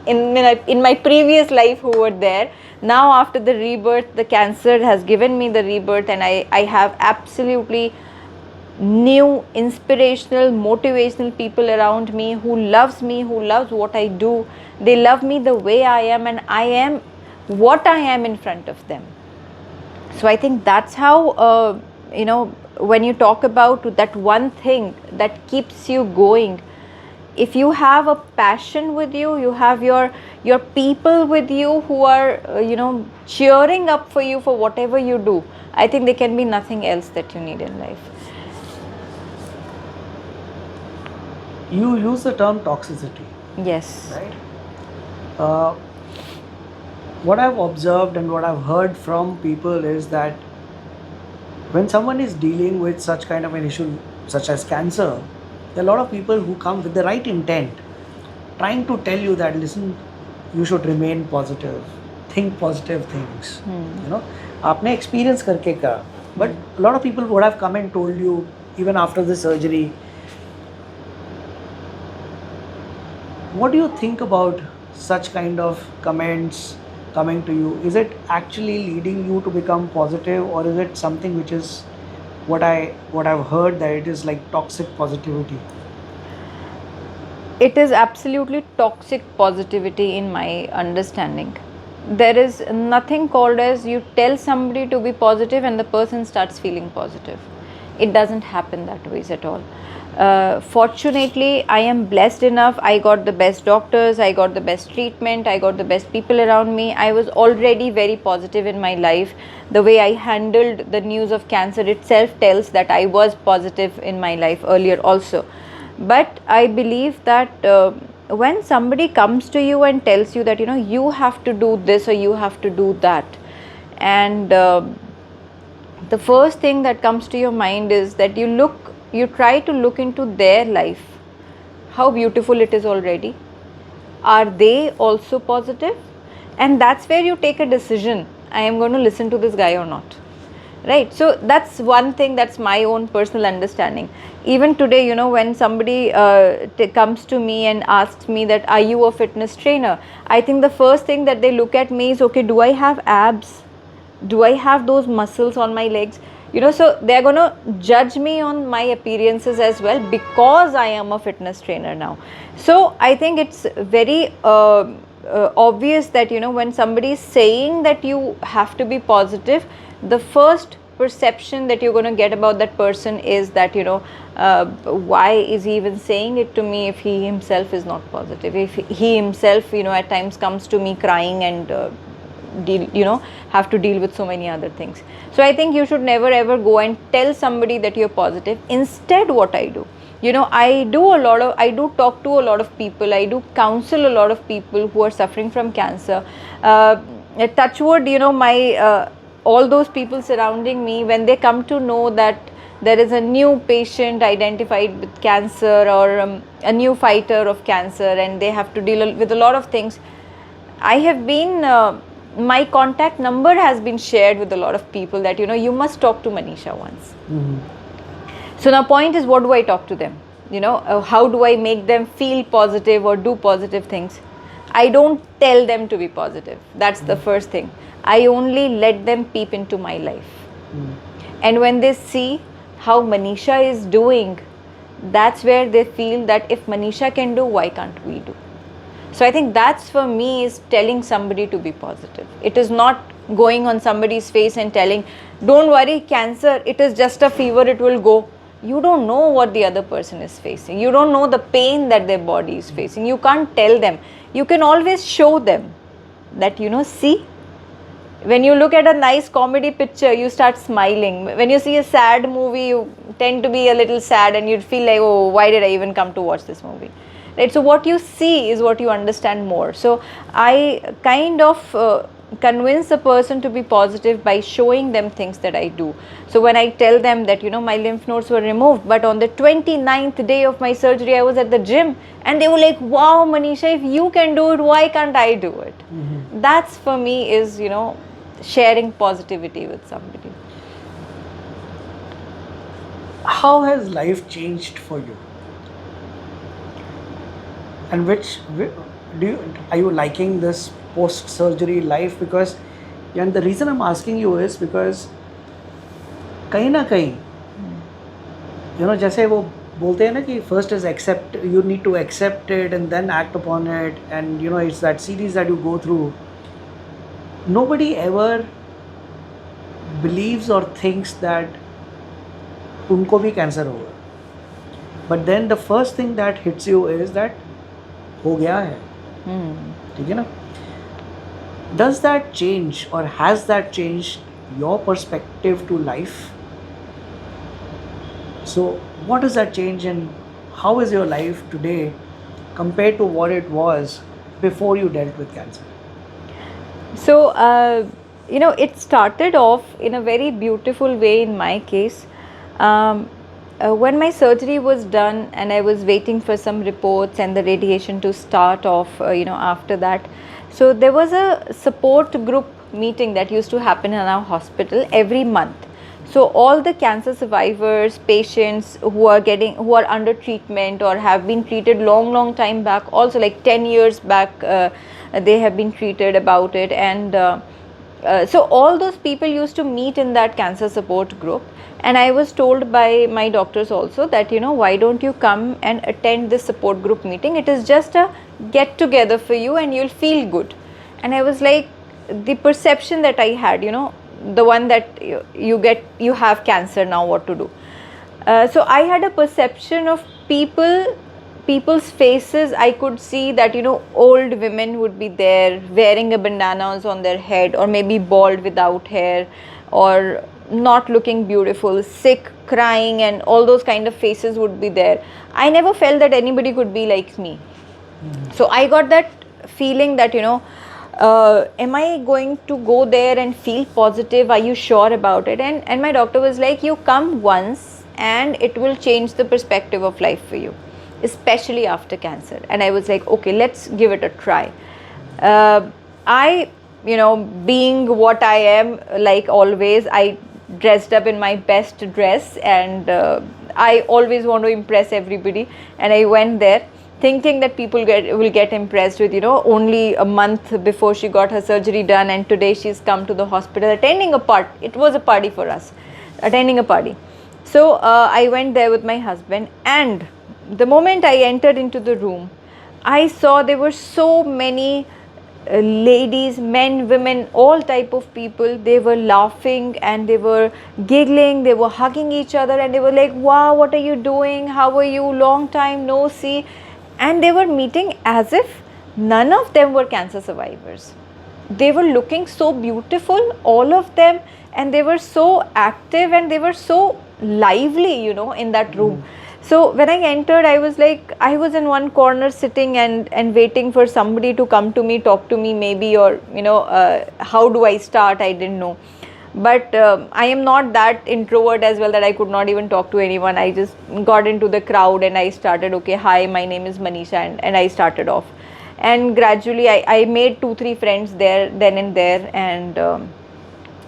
in my previous life who were there. Now after the rebirth, the cancer has given me the rebirth, and I have absolutely new inspirational, motivational people around me who loves me, who loves what I do. They love me the way I am, and I am what I am in front of them. So I think that's how when you talk about that one thing that keeps you going, if you have a passion with you, you have your people with you who are cheering up for you for whatever you do, I think there can be nothing else that you need in life. You use the term toxicity. Yes. Right. What I've observed and what I've heard from people is that when someone is dealing with such kind of an issue such as cancer, there are a lot of people who come with the right intent, trying to tell you that, listen, you should remain positive, think positive things. आपने experience करके कहा. But a lot of people would have come and told you, even after the surgery. What do you think about such kind of comments coming to you? Is it actually leading you to become positive, or is it something which is what I've heard that it is like toxic positivity? It is absolutely toxic positivity in my understanding. There is nothing called as you tell somebody to be positive and the person starts feeling positive. It doesn't happen that way at all. Fortunately, I am blessed enough. I got the best doctors, I got the best treatment, I got the best people around me. I was already very positive in my life. The way I handled the news of cancer itself tells that I was positive in my life earlier also. But I believe that when somebody comes to you and tells you that you have to do this or you have to do that, and the first thing that comes to your mind is that you try to look into their life, how beautiful it is already. Are they also positive? And that's where you take a decision, I am going to listen to this guy or not. Right? So that's one thing, that's my own personal understanding. Even today, when somebody comes to me and asks me that, are you a fitness trainer? I think the first thing that they look at me is, okay, do I have abs? Do I have those muscles on my legs? So they're going to judge me on my appearances as well, because I am a fitness trainer now. So I think it's very obvious that when somebody is saying that you have to be positive, the first perception that you're going to get about that person is that why is he even saying it to me if he himself is not positive, if he himself at times comes to me crying and have to deal with so many other things. So I think you should never ever go and tell somebody that you're positive. Instead, what I do, I do talk to a lot of people, I do counsel a lot of people who are suffering from cancer. Touch wood, my all those people surrounding me, when they come to know that there is a new patient identified with cancer, or a new fighter of cancer, and they have to deal with a lot of things, I have been my contact number has been shared with a lot of people that you must talk to Manisha once. So now point is, what do I talk to them? How do I make them feel positive or do positive things? I don't tell them to be positive. That's the first thing. I only let them peep into my life. And when they see how Manisha is doing, that's where they feel that if Manisha can do, why can't we do? So I think that's, for me, is telling somebody to be positive. It is not going on somebody's face and telling, don't worry, cancer, it is just a fever, it will go. You don't know what the other person is facing. You don't know the pain that their body is facing. You can't tell them. You can always show them that, see, when you look at a nice comedy picture, you start smiling. When you see a sad movie, you tend to be a little sad and you feel like, oh, why did I even come to watch this movie? Right? So what you see is what you understand more. So I kind of convince a person to be positive by showing them things that I do. So when I tell them that my lymph nodes were removed, but on the 29th day of my surgery I was at the gym, and they were like, wow, Manisha, if you can do it, why can't I do it? That's, for me, is sharing positivity with somebody. How has life changed for you? And are you liking this post-surgery life? Because, and the reason I'm asking you is because कहीं ना कहीं जैसे वो बोलते हैं ना कि first is accept, you need to accept it and then act upon it, and it's that series that you go through. Nobody ever believes or thinks that उनको भी कैंसर होगा, but then the first thing that hits you is that हो गया है, ठीक है ना? Does that change, or has that changed your perspective to life? So what does that change, and how is your life today compared to what it was before you dealt with cancer? So it started off in a very beautiful way in my case. When my surgery was done and I was waiting for some reports and the radiation to start off, after that, so there was a support group meeting that used to happen in our hospital every month. So all the cancer survivors, patients who are under treatment or have been treated long time back, also like 10 years back, they have been treated about it, and so all those people used to meet in that cancer support group. And I was told by my doctors also that why don't you come and attend this support group meeting? It is just a get together for you and you'll feel good. And I was like, the perception that I had, the one that you have cancer, now what to do? So I had a perception of people's faces. I could see that old women would be there wearing a bandanas on their head, or maybe bald without hair, or not looking beautiful, sick, crying, and all those kind of faces would be there. I never felt that anybody could be like me. So I got that feeling that am I going to go there and feel positive? Are you sure about it? And my doctor was like, you come once and it will change the perspective of life for you, especially after cancer. And I was like, okay, let's give it a try. I being what I am, like always, I dressed up in my best dress, and I always want to impress everybody, and I went there thinking that people will get impressed with only a month before she got her surgery done, and today she's come to the hospital attending a party. It was a party for us. attending a party. So I went there with my husband, and the moment I entered into the room, I saw there were so many ladies, men, women, all type of people. They were laughing and they were giggling, they were hugging each other, and they were like, wow, what are you doing, how are you, long time no see. And they were meeting as if none of them were cancer survivors. They were looking so beautiful, all of them, and they were so active and they were so lively, in that room. So when I entered, I was like, I was in one corner sitting and waiting for somebody to come to me, talk to me maybe, or how do I start, I didn't know. But I am not that introvert as well that I could not even talk to anyone. I just got into the crowd and I started, okay, hi, my name is Manisha, and I started off. And gradually I made 2-3 friends there, then and there. And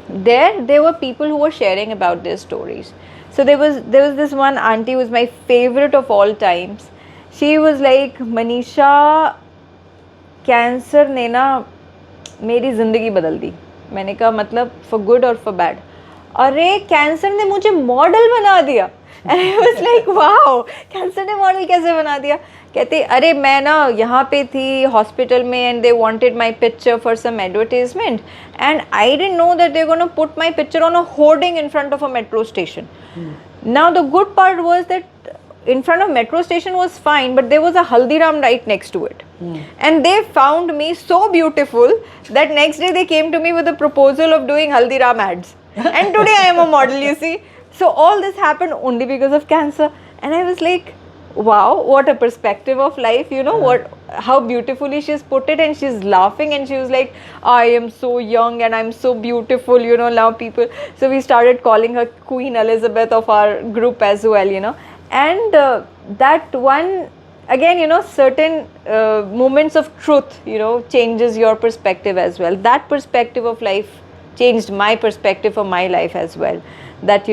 there were people who were sharing about their stories. So there was this one auntie who was my favorite of all times. She was like, Manisha, cancer ने ना मेरी ज़िंदगी बदल दी. मैंने कहा मतलब for good or for bad? अरे cancer ने मुझे मॉडल बना दिया. And I was like, wow, cancer ने मॉडल कैसे बना दिया? कहते अरे मैं ना यहाँ पे थी हॉस्पिटल में and they wanted my picture for some advertisement and I didn't know that they're going to put my picture on a hoarding in front of a metro station. Now the good part was that in front of metro station was fine, but there was a Haldiram right next to it. And they found me so beautiful that next day they came to me with a proposal of doing Haldiram ads. And today I am a model, you see. So all this happened only because of cancer. And I was like, wow, what a perspective of life, how beautifully she's put it. And she's laughing and she was like, I am so young and I'm so beautiful, now people. So we started calling her Queen Elizabeth of our group as well, and that one, again, certain moments of truth, changes your perspective as well. That perspective of life changed my perspective of my life as well. That,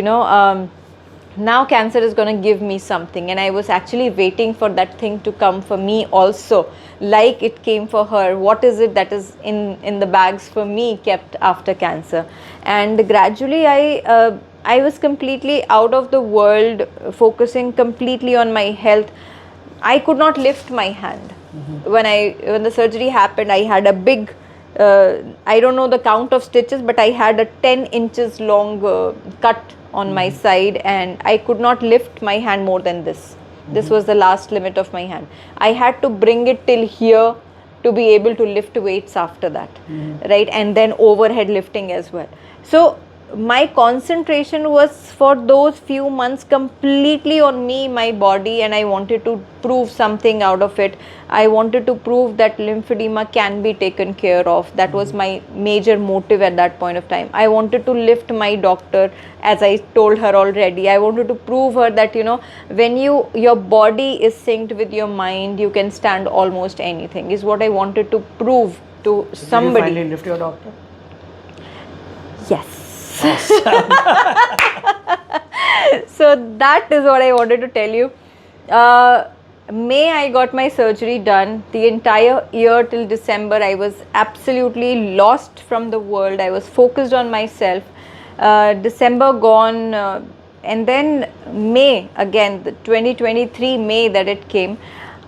now cancer is going to give me something, and I was actually waiting for that thing to come for me also, like it came for her. What is it that is in the bags for me kept after cancer? And gradually I was completely out of the world, focusing completely on my health. I could not lift my hand. When the surgery happened, I had a big I don't know the count of stitches, but I had a 10 inches long cut on my side, and I could not lift my hand more than this. This was the last limit of my hand. I had to bring it till here to be able to lift weights after that, right? And then overhead lifting as well. So my concentration was for those few months completely on me, my body, and I wanted to prove something out of it. I wanted to prove that lymphedema can be taken care of. That was my major motive at that point of time. I wanted to lift my doctor, as I told her already. I wanted to prove her that, when your body is synced with your mind, you can stand almost anything, is what I wanted to prove to somebody. Did you finally lift your doctor? Yes. Awesome. So that is what I wanted to tell you. May I got my surgery done. The entire year till December I was absolutely lost from the world. I was focused on myself. December gone, and then May again, the 2023 May that it came,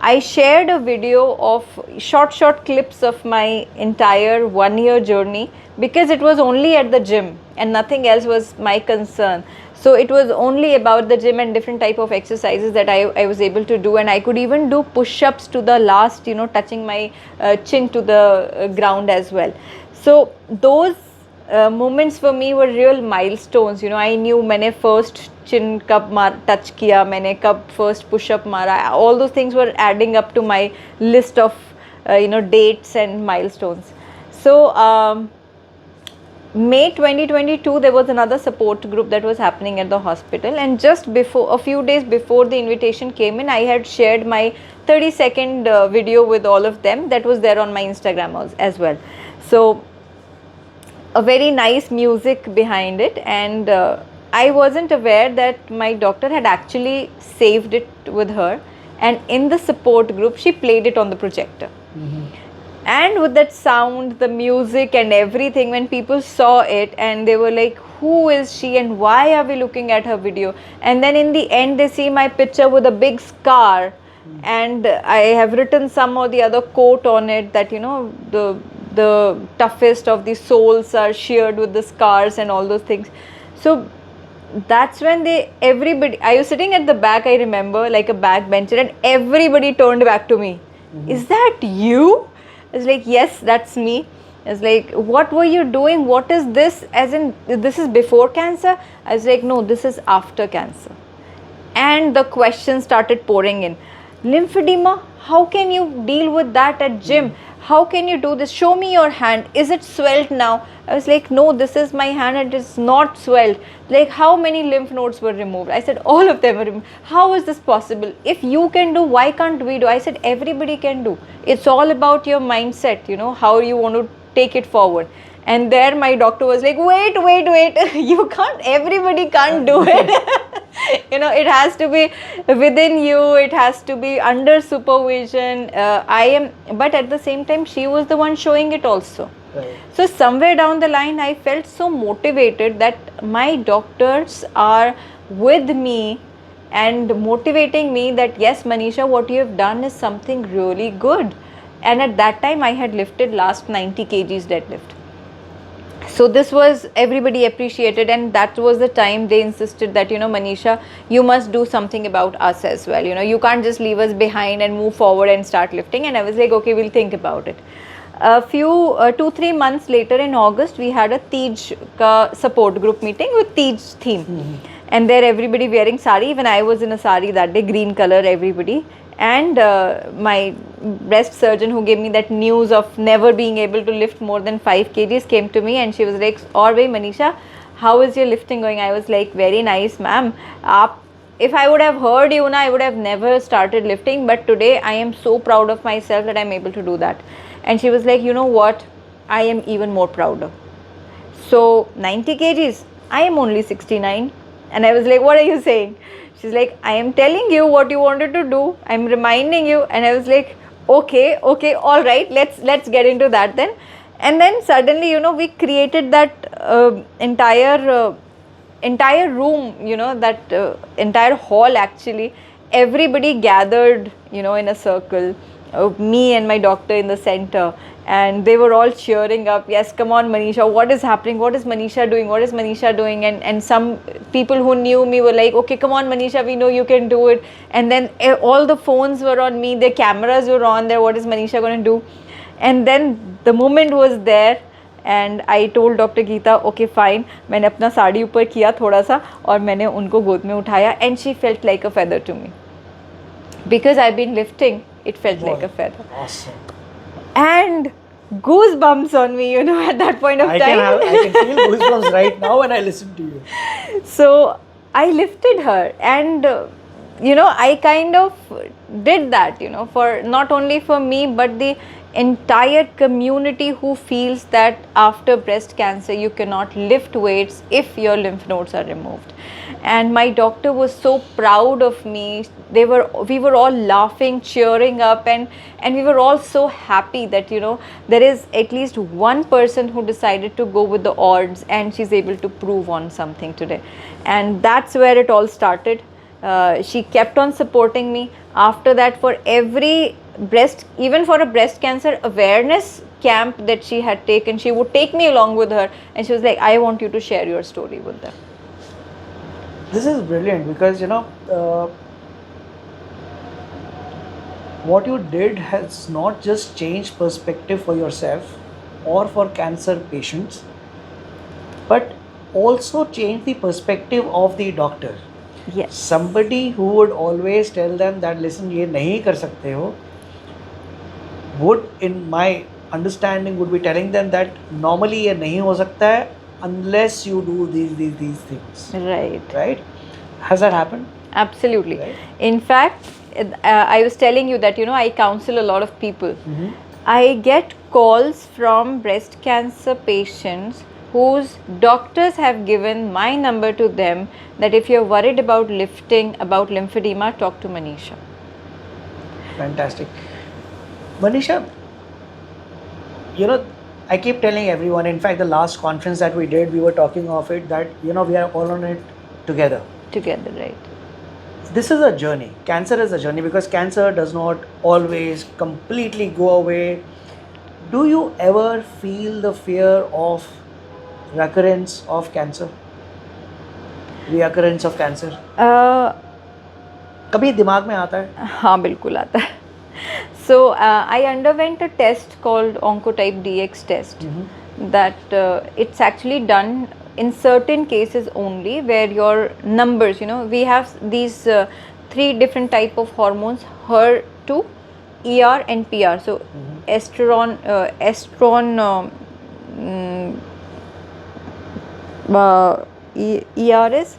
I shared a video of short clips of my entire 1-year journey, because it was only at the gym and nothing else was my concern. So it was only about the gym and different type of exercises that I was able to do, and I could even do push-ups to the last, touching my chin to the ground as well. So those moments for me were real milestones. I knew मैंने first chin कब touch किया, मैंने कब first push-up मारा. All those things were adding up to my list of dates and milestones. So May 2022, there was another support group that was happening at the hospital, and just before, a few days before the invitation came in, I had shared my 30-second video with all of them that was there on my Instagram as well. So a very nice music behind it, and I wasn't aware that my doctor had actually saved it with her, and in the support group she played it on the projector. And with that sound, the music and everything, when people saw it and they were like, who is she and why are we looking at her video? And then in the end they see my picture with a big scar, and I have written some or the other quote on it that, you know, the toughest of the souls are sheared with the scars and all those things. So that's when everybody, I was sitting at the back, I remember, like a backbencher, and everybody turned back to me. Is that you? I was like, yes, that's me. I was like, what were you doing? What is this? As in, this is before cancer? I was like, no, this is after cancer. And the questions started pouring in. Lymphedema, how can you deal with that at gym? How can you do this? Show me your hand. Is it swelled now? I was like, no, this is my hand and it is not swelled. Like, how many lymph nodes were removed? I said, all of them were removed. How is this possible? If you can do, why can't we do? I said, everybody can do. It's all about your mindset, you know, how you want to take it forward. And there my doctor was like, wait, you can't, everybody can't do it. You know, it has to be within you, it has to be under supervision. But at the same time, she was the one showing it also. Right. So somewhere down the line, I felt so motivated that my doctors are with me and motivating me that, yes, Manisha, what you have done is something really good. And at that time, I had lifted last 90 kgs deadlift. So this was, everybody appreciated, and that was the time they insisted that, you know, Manisha, you must do something about us as well. You know, you can't just leave us behind and move forward and start lifting. And I was like, okay, we'll think about it. A few 2-3 months later in August, we had a Tej support group meeting with Tej theme. And there everybody wearing sari. Even I was in a sari that day, green color, everybody. And my breast surgeon who gave me that news of never being able to lift more than 5 kgs came to me, and she was like, "Or way Manisha, how is your lifting going?" I was like, "Very nice, ma'am. If I would have heard you, I would have never started lifting. But today I am so proud of myself that I'm able to do that." And she was like, "You know what? I am even more prouder." So 90 kgs, I am only 69. And I was like, "What are you saying?" She's like, "I am telling you what you wanted to do. I'm reminding you." And I was like, okay, all right, let's get into that then. And then suddenly, you know, we created that entire room, you know, that entire hall actually. Everybody gathered, you know, in a circle. Me and my doctor in the center, and they were all cheering up. Yes, come on, Manisha, what is happening? What is Manisha doing? What is Manisha doing? And some people who knew me were like, okay, come on, Manisha, we know you can do it. And then all the phones were on me, their cameras were on there. What is Manisha going to do? And then the moment was there, and I told Dr. Geeta, okay, fine. मैंने अपना साड़ी ऊपर किया थोड़ा सा, और मैंने उनको गोद में उठाया, and she felt like a feather to me. Because I've been lifting, it felt like a feather. Awesome. And goosebumps on me, you know, at that point of time. I can feel goosebumps right now when I listen to you. So I lifted her, and you know, I kind of did that, you know, for not only for me but the entire community who feels that after breast cancer you cannot lift weights if your lymph nodes are removed. And my doctor was so proud of me. We were all laughing, cheering up, and we were all so happy that, you know, there is at least one person who decided to go with the odds, and she's able to prove on something today. And that's where it all started. She kept on supporting me. After that, for every even for a breast cancer awareness camp that she had taken, she would take me along with her, and she was like, I want you to share your story with them. This is brilliant because, you know, what you did has not just changed perspective for yourself or for cancer patients, but also changed the perspective of the doctor. Yes. Somebody who would always tell them that, listen, ये नहीं कर सकते हो, would, in my understanding, would be telling them that normally ये नहीं हो सकता है unless you do these things. Right? Has that happened? Absolutely. Right. In fact, I was telling you that, you know, I counsel a lot of people. Mm-hmm. I get calls from breast cancer patients whose doctors have given my number to them that if you're worried about lifting, about lymphedema, talk to Manisha. Fantastic. Manisha, you know, I keep telling everyone, in fact, the last conference that we did, we were talking of it, that, we are all on it together. Together, right? This is a journey. Cancer is a journey, because cancer does not always completely go away. Do you ever feel the fear of recurrence of cancer? Reoccurrence of cancer? कभी दिमाग में आता है? हाँ, बिल्कुल आता है. So I underwent a test called Oncotype DX test. That it's actually done in certain cases only, where your numbers, we have these 3 different type of hormones: HER2, ER and PR. So estrogen, ER is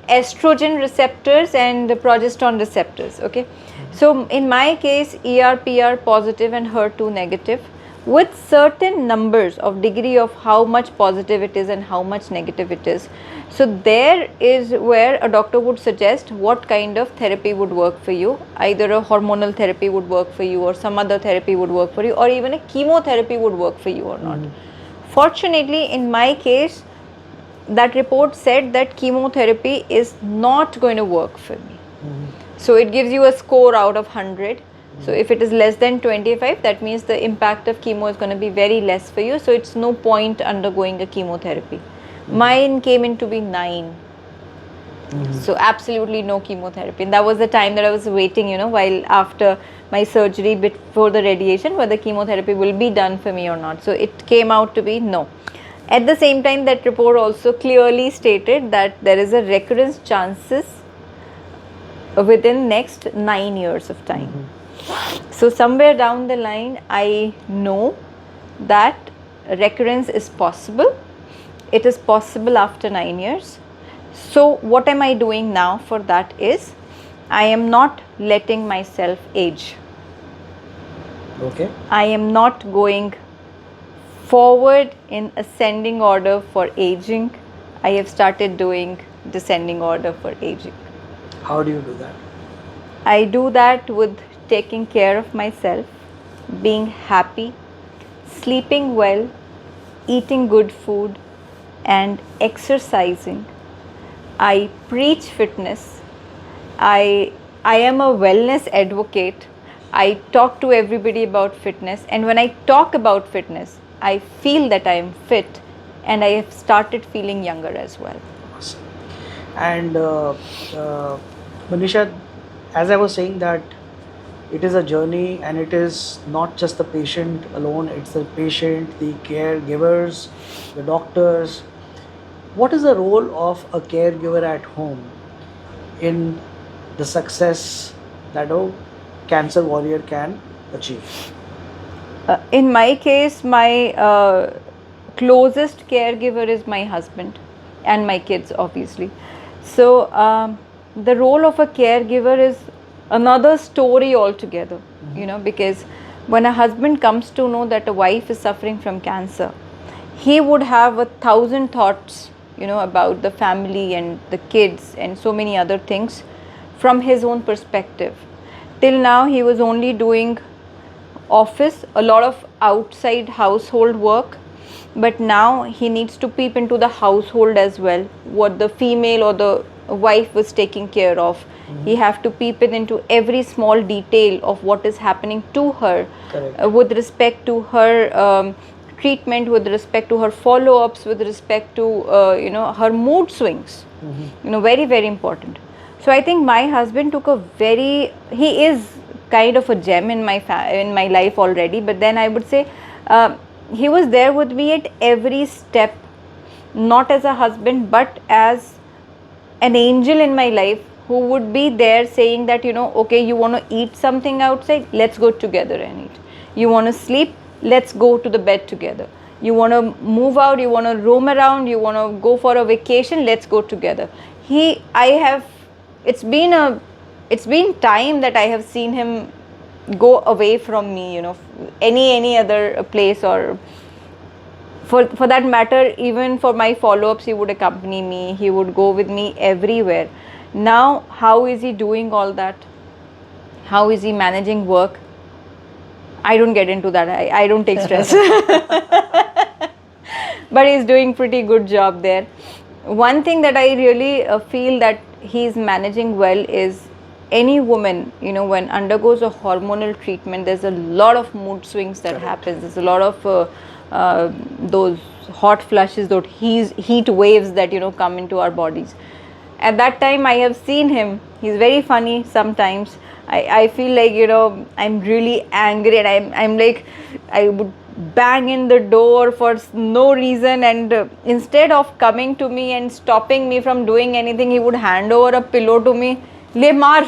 estrogen receptors and progesterone receptors. Okay, so in my case, ER, PR positive and HER2 negative, with certain numbers of degree of how much positive it is and how much negative it is. So there is where a doctor would suggest what kind of therapy would work for you. Either a hormonal therapy would work for you, or some other therapy would work for you, or even a chemotherapy would work for you or not. Fortunately, in my case, that report said that chemotherapy is not going to work for me. So it gives you a score out of 100. So if it is less than 25, that means the impact of chemo is going to be very less for you. So it's no point undergoing a chemotherapy. Mine came in to be 9. So absolutely no chemotherapy. And that was the time that I was waiting, while after my surgery, before the radiation, whether chemotherapy will be done for me or not. So it came out to be no. At the same time, that report also clearly stated that there is a recurrence chances within next 9 years of time. So somewhere down the line, I know that recurrence is possible. It is possible after 9 years. So what am I doing now for that is, I am not letting myself age. Okay. I am not going forward in ascending order for aging. I have started doing descending order for aging. How do you do that? I do that with taking care of myself, being happy, sleeping well, eating good food, and exercising. I preach fitness. I am a wellness advocate. I talk to everybody about fitness, and when I talk about fitness, I feel that I am fit, and I have started feeling younger as well. Awesome. And Manisha, as I was saying, that it is a journey, and it is not just the patient alone, it's the patient, the caregivers, the doctors. What is the role of a caregiver at home in the success that a cancer warrior can achieve? In my case, my closest caregiver is my husband and my kids, obviously. So the role of a caregiver is another story altogether, because when a husband comes to know that a wife is suffering from cancer, he would have 1,000 thoughts, about the family and the kids and so many other things from his own perspective. Till now, he was only doing office, a lot of outside household work, but now he needs to peep into the household as well, what the female or the wife was taking care of. He have to peep in into every small detail of what is happening to her, with respect to her treatment, with respect to her follow-ups, with respect to her mood swings. Very, very important. So I think my husband took he is kind of a gem in my life already, but then I would say he was there with me at every step, not as a husband but as an angel in my life, who would be there saying that, okay, you want to eat something outside, let's go together and eat. You want to sleep, let's go to the bed together. You want to move out, you want to roam around, you want to go for a vacation, let's go together. It's been time that I have seen him go away from me, any other place, or for that matter, even for my follow-ups, he would accompany me, he would go with me everywhere. Now, how is he doing all that? How is he managing work? I don't get into that. I don't take stress. but he's doing pretty good job there. One thing that I really feel that he's managing well is any woman, when undergoes a hormonal treatment, there's a lot of mood swings that happens. There's a lot of those hot flushes, those heat waves that come into our bodies. At that time, I have seen him. He's very funny sometimes. I feel like I'm really angry, and I'm like, I would bang in the door for no reason, and instead of coming to me and stopping me from doing anything, he would hand over a pillow to me. Le maar,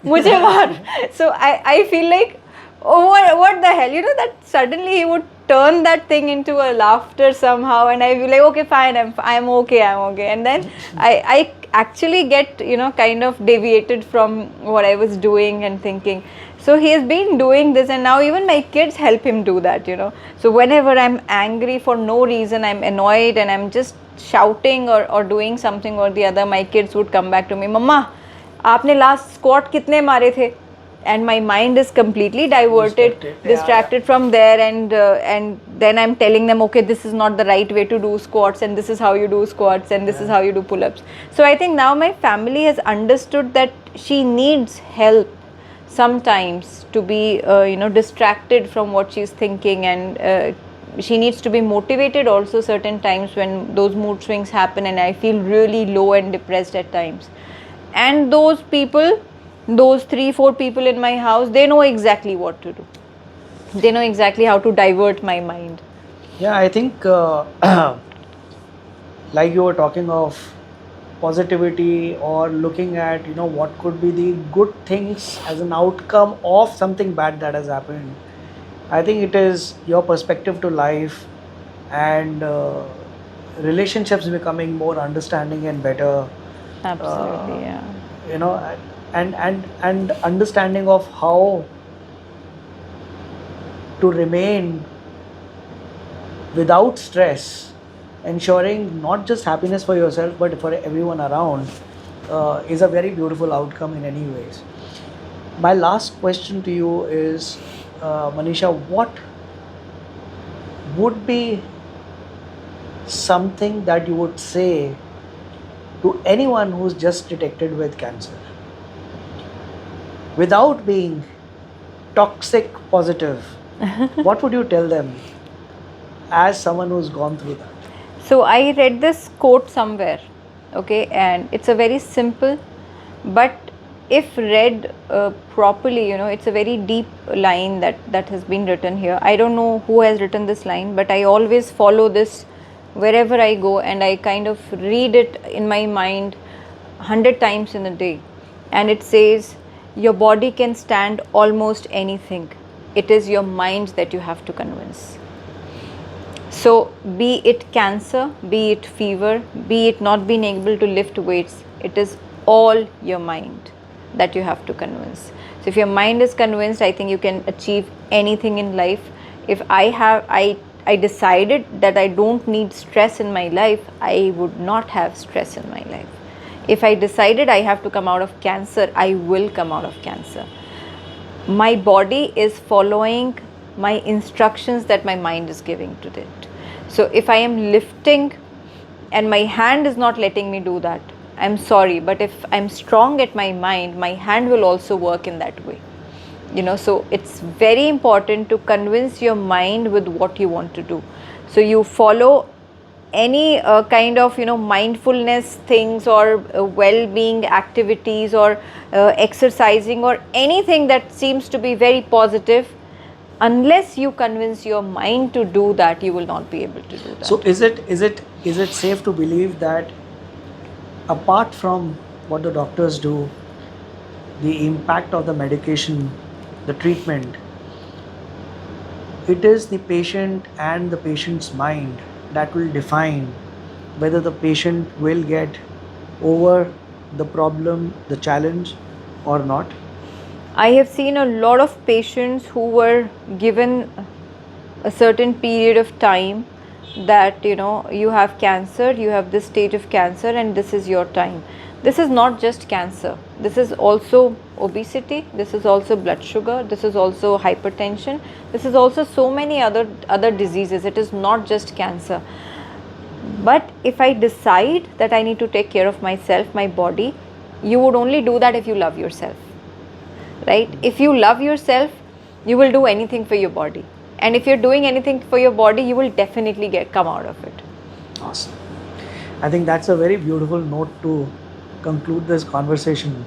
mujhe maar. So I feel like, oh, what the hell, that suddenly he would turn that thing into a laughter somehow, and I feel like, okay, fine, I'm okay, and then I actually get kind of deviated from what I was doing and thinking. So he has been doing this, and now even my kids help him do that, So whenever I'm angry for no reason, I'm annoyed and I'm just shouting or doing something or the other, my kids would come back to me, Mama, aapne last squat kitne mare the? And my mind is completely distracted from there, and then I'm telling them, okay, this is not the right way to do squats, and this is how you do squats, and this is how you do pull-ups. So I think now my family has understood that she needs help sometimes to be distracted from what she's thinking, and she needs to be motivated also certain times when those mood swings happen and I feel really low and depressed at times. And those 3-4 people in my house, they know exactly what to do. They know exactly how to divert my mind. Yeah, I think like you were talking of positivity or looking at what could be the good things as an outcome of something bad that has happened. I think it is your perspective to life and relationships becoming more understanding and better. Absolutely, yeah. And understanding of how to remain without stress, ensuring not just happiness for yourself but for everyone around, is a very beautiful outcome in any ways. My last question to you is, Manisha, what would be something that you would say to anyone who's just detected with cancer without being toxic positive? What would you tell them as someone who's gone through that? So I read this quote somewhere, okay, and it's a very simple, but if read properly, it's a very deep line that has been written here. I don't know who has written this line, but I always follow this wherever I go, and I kind of read it in my mind 100 times in a day. And it says, your body can stand almost anything. It is your mind that you have to convince. So be it cancer, be it fever, be it not being able to lift weights, it is all your mind that you have to convince. So if your mind is convinced, I think you can achieve anything in life. If I decided that I don't need stress in my life, I would not have stress in my life. If I decided I have to come out of cancer, I will come out of cancer. My body is following my instructions that my mind is giving to it. So if I am lifting and my hand is not letting me do that, I'm sorry, but if I'm strong at my mind, my hand will also work in that way. So it's very important to convince your mind with what you want to do. So you follow any kind of mindfulness things or well-being activities or exercising or anything that seems to be very positive. Unless you convince your mind to do that, you will not be able to do that. So is it safe to believe that apart from what the doctors do, the impact of the medication, the treatment, it is the patient and the patient's mind that will define whether the patient will get over the problem, the challenge, or not? I have seen a lot of patients who were given a certain period of time that you have cancer, you have this stage of cancer, and this is your time. This is not just cancer. This is also obesity. This is also blood sugar. This is also hypertension. This is also so many other diseases. It is not just cancer. But if I decide that I need to take care of myself, my body, you would only do that if you love yourself, right? If you love yourself, you will do anything for your body. And if you're doing anything for your body, you will definitely come out of it. Awesome. I think that's a very beautiful note to conclude this conversation.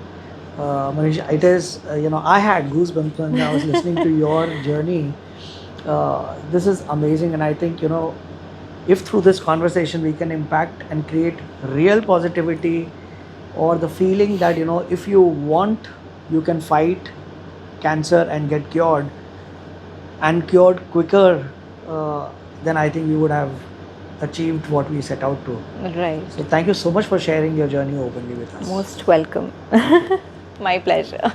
Manish, it is, I had goosebumps when I was listening to your journey. This is amazing, and I think, if through this conversation we can impact and create real positivity, or the feeling that, if you want, you can fight cancer and get cured, and cured quicker, then I think we would have achieved what we set out to. Right. So thank you so much for sharing your journey openly with us. Most welcome. My pleasure.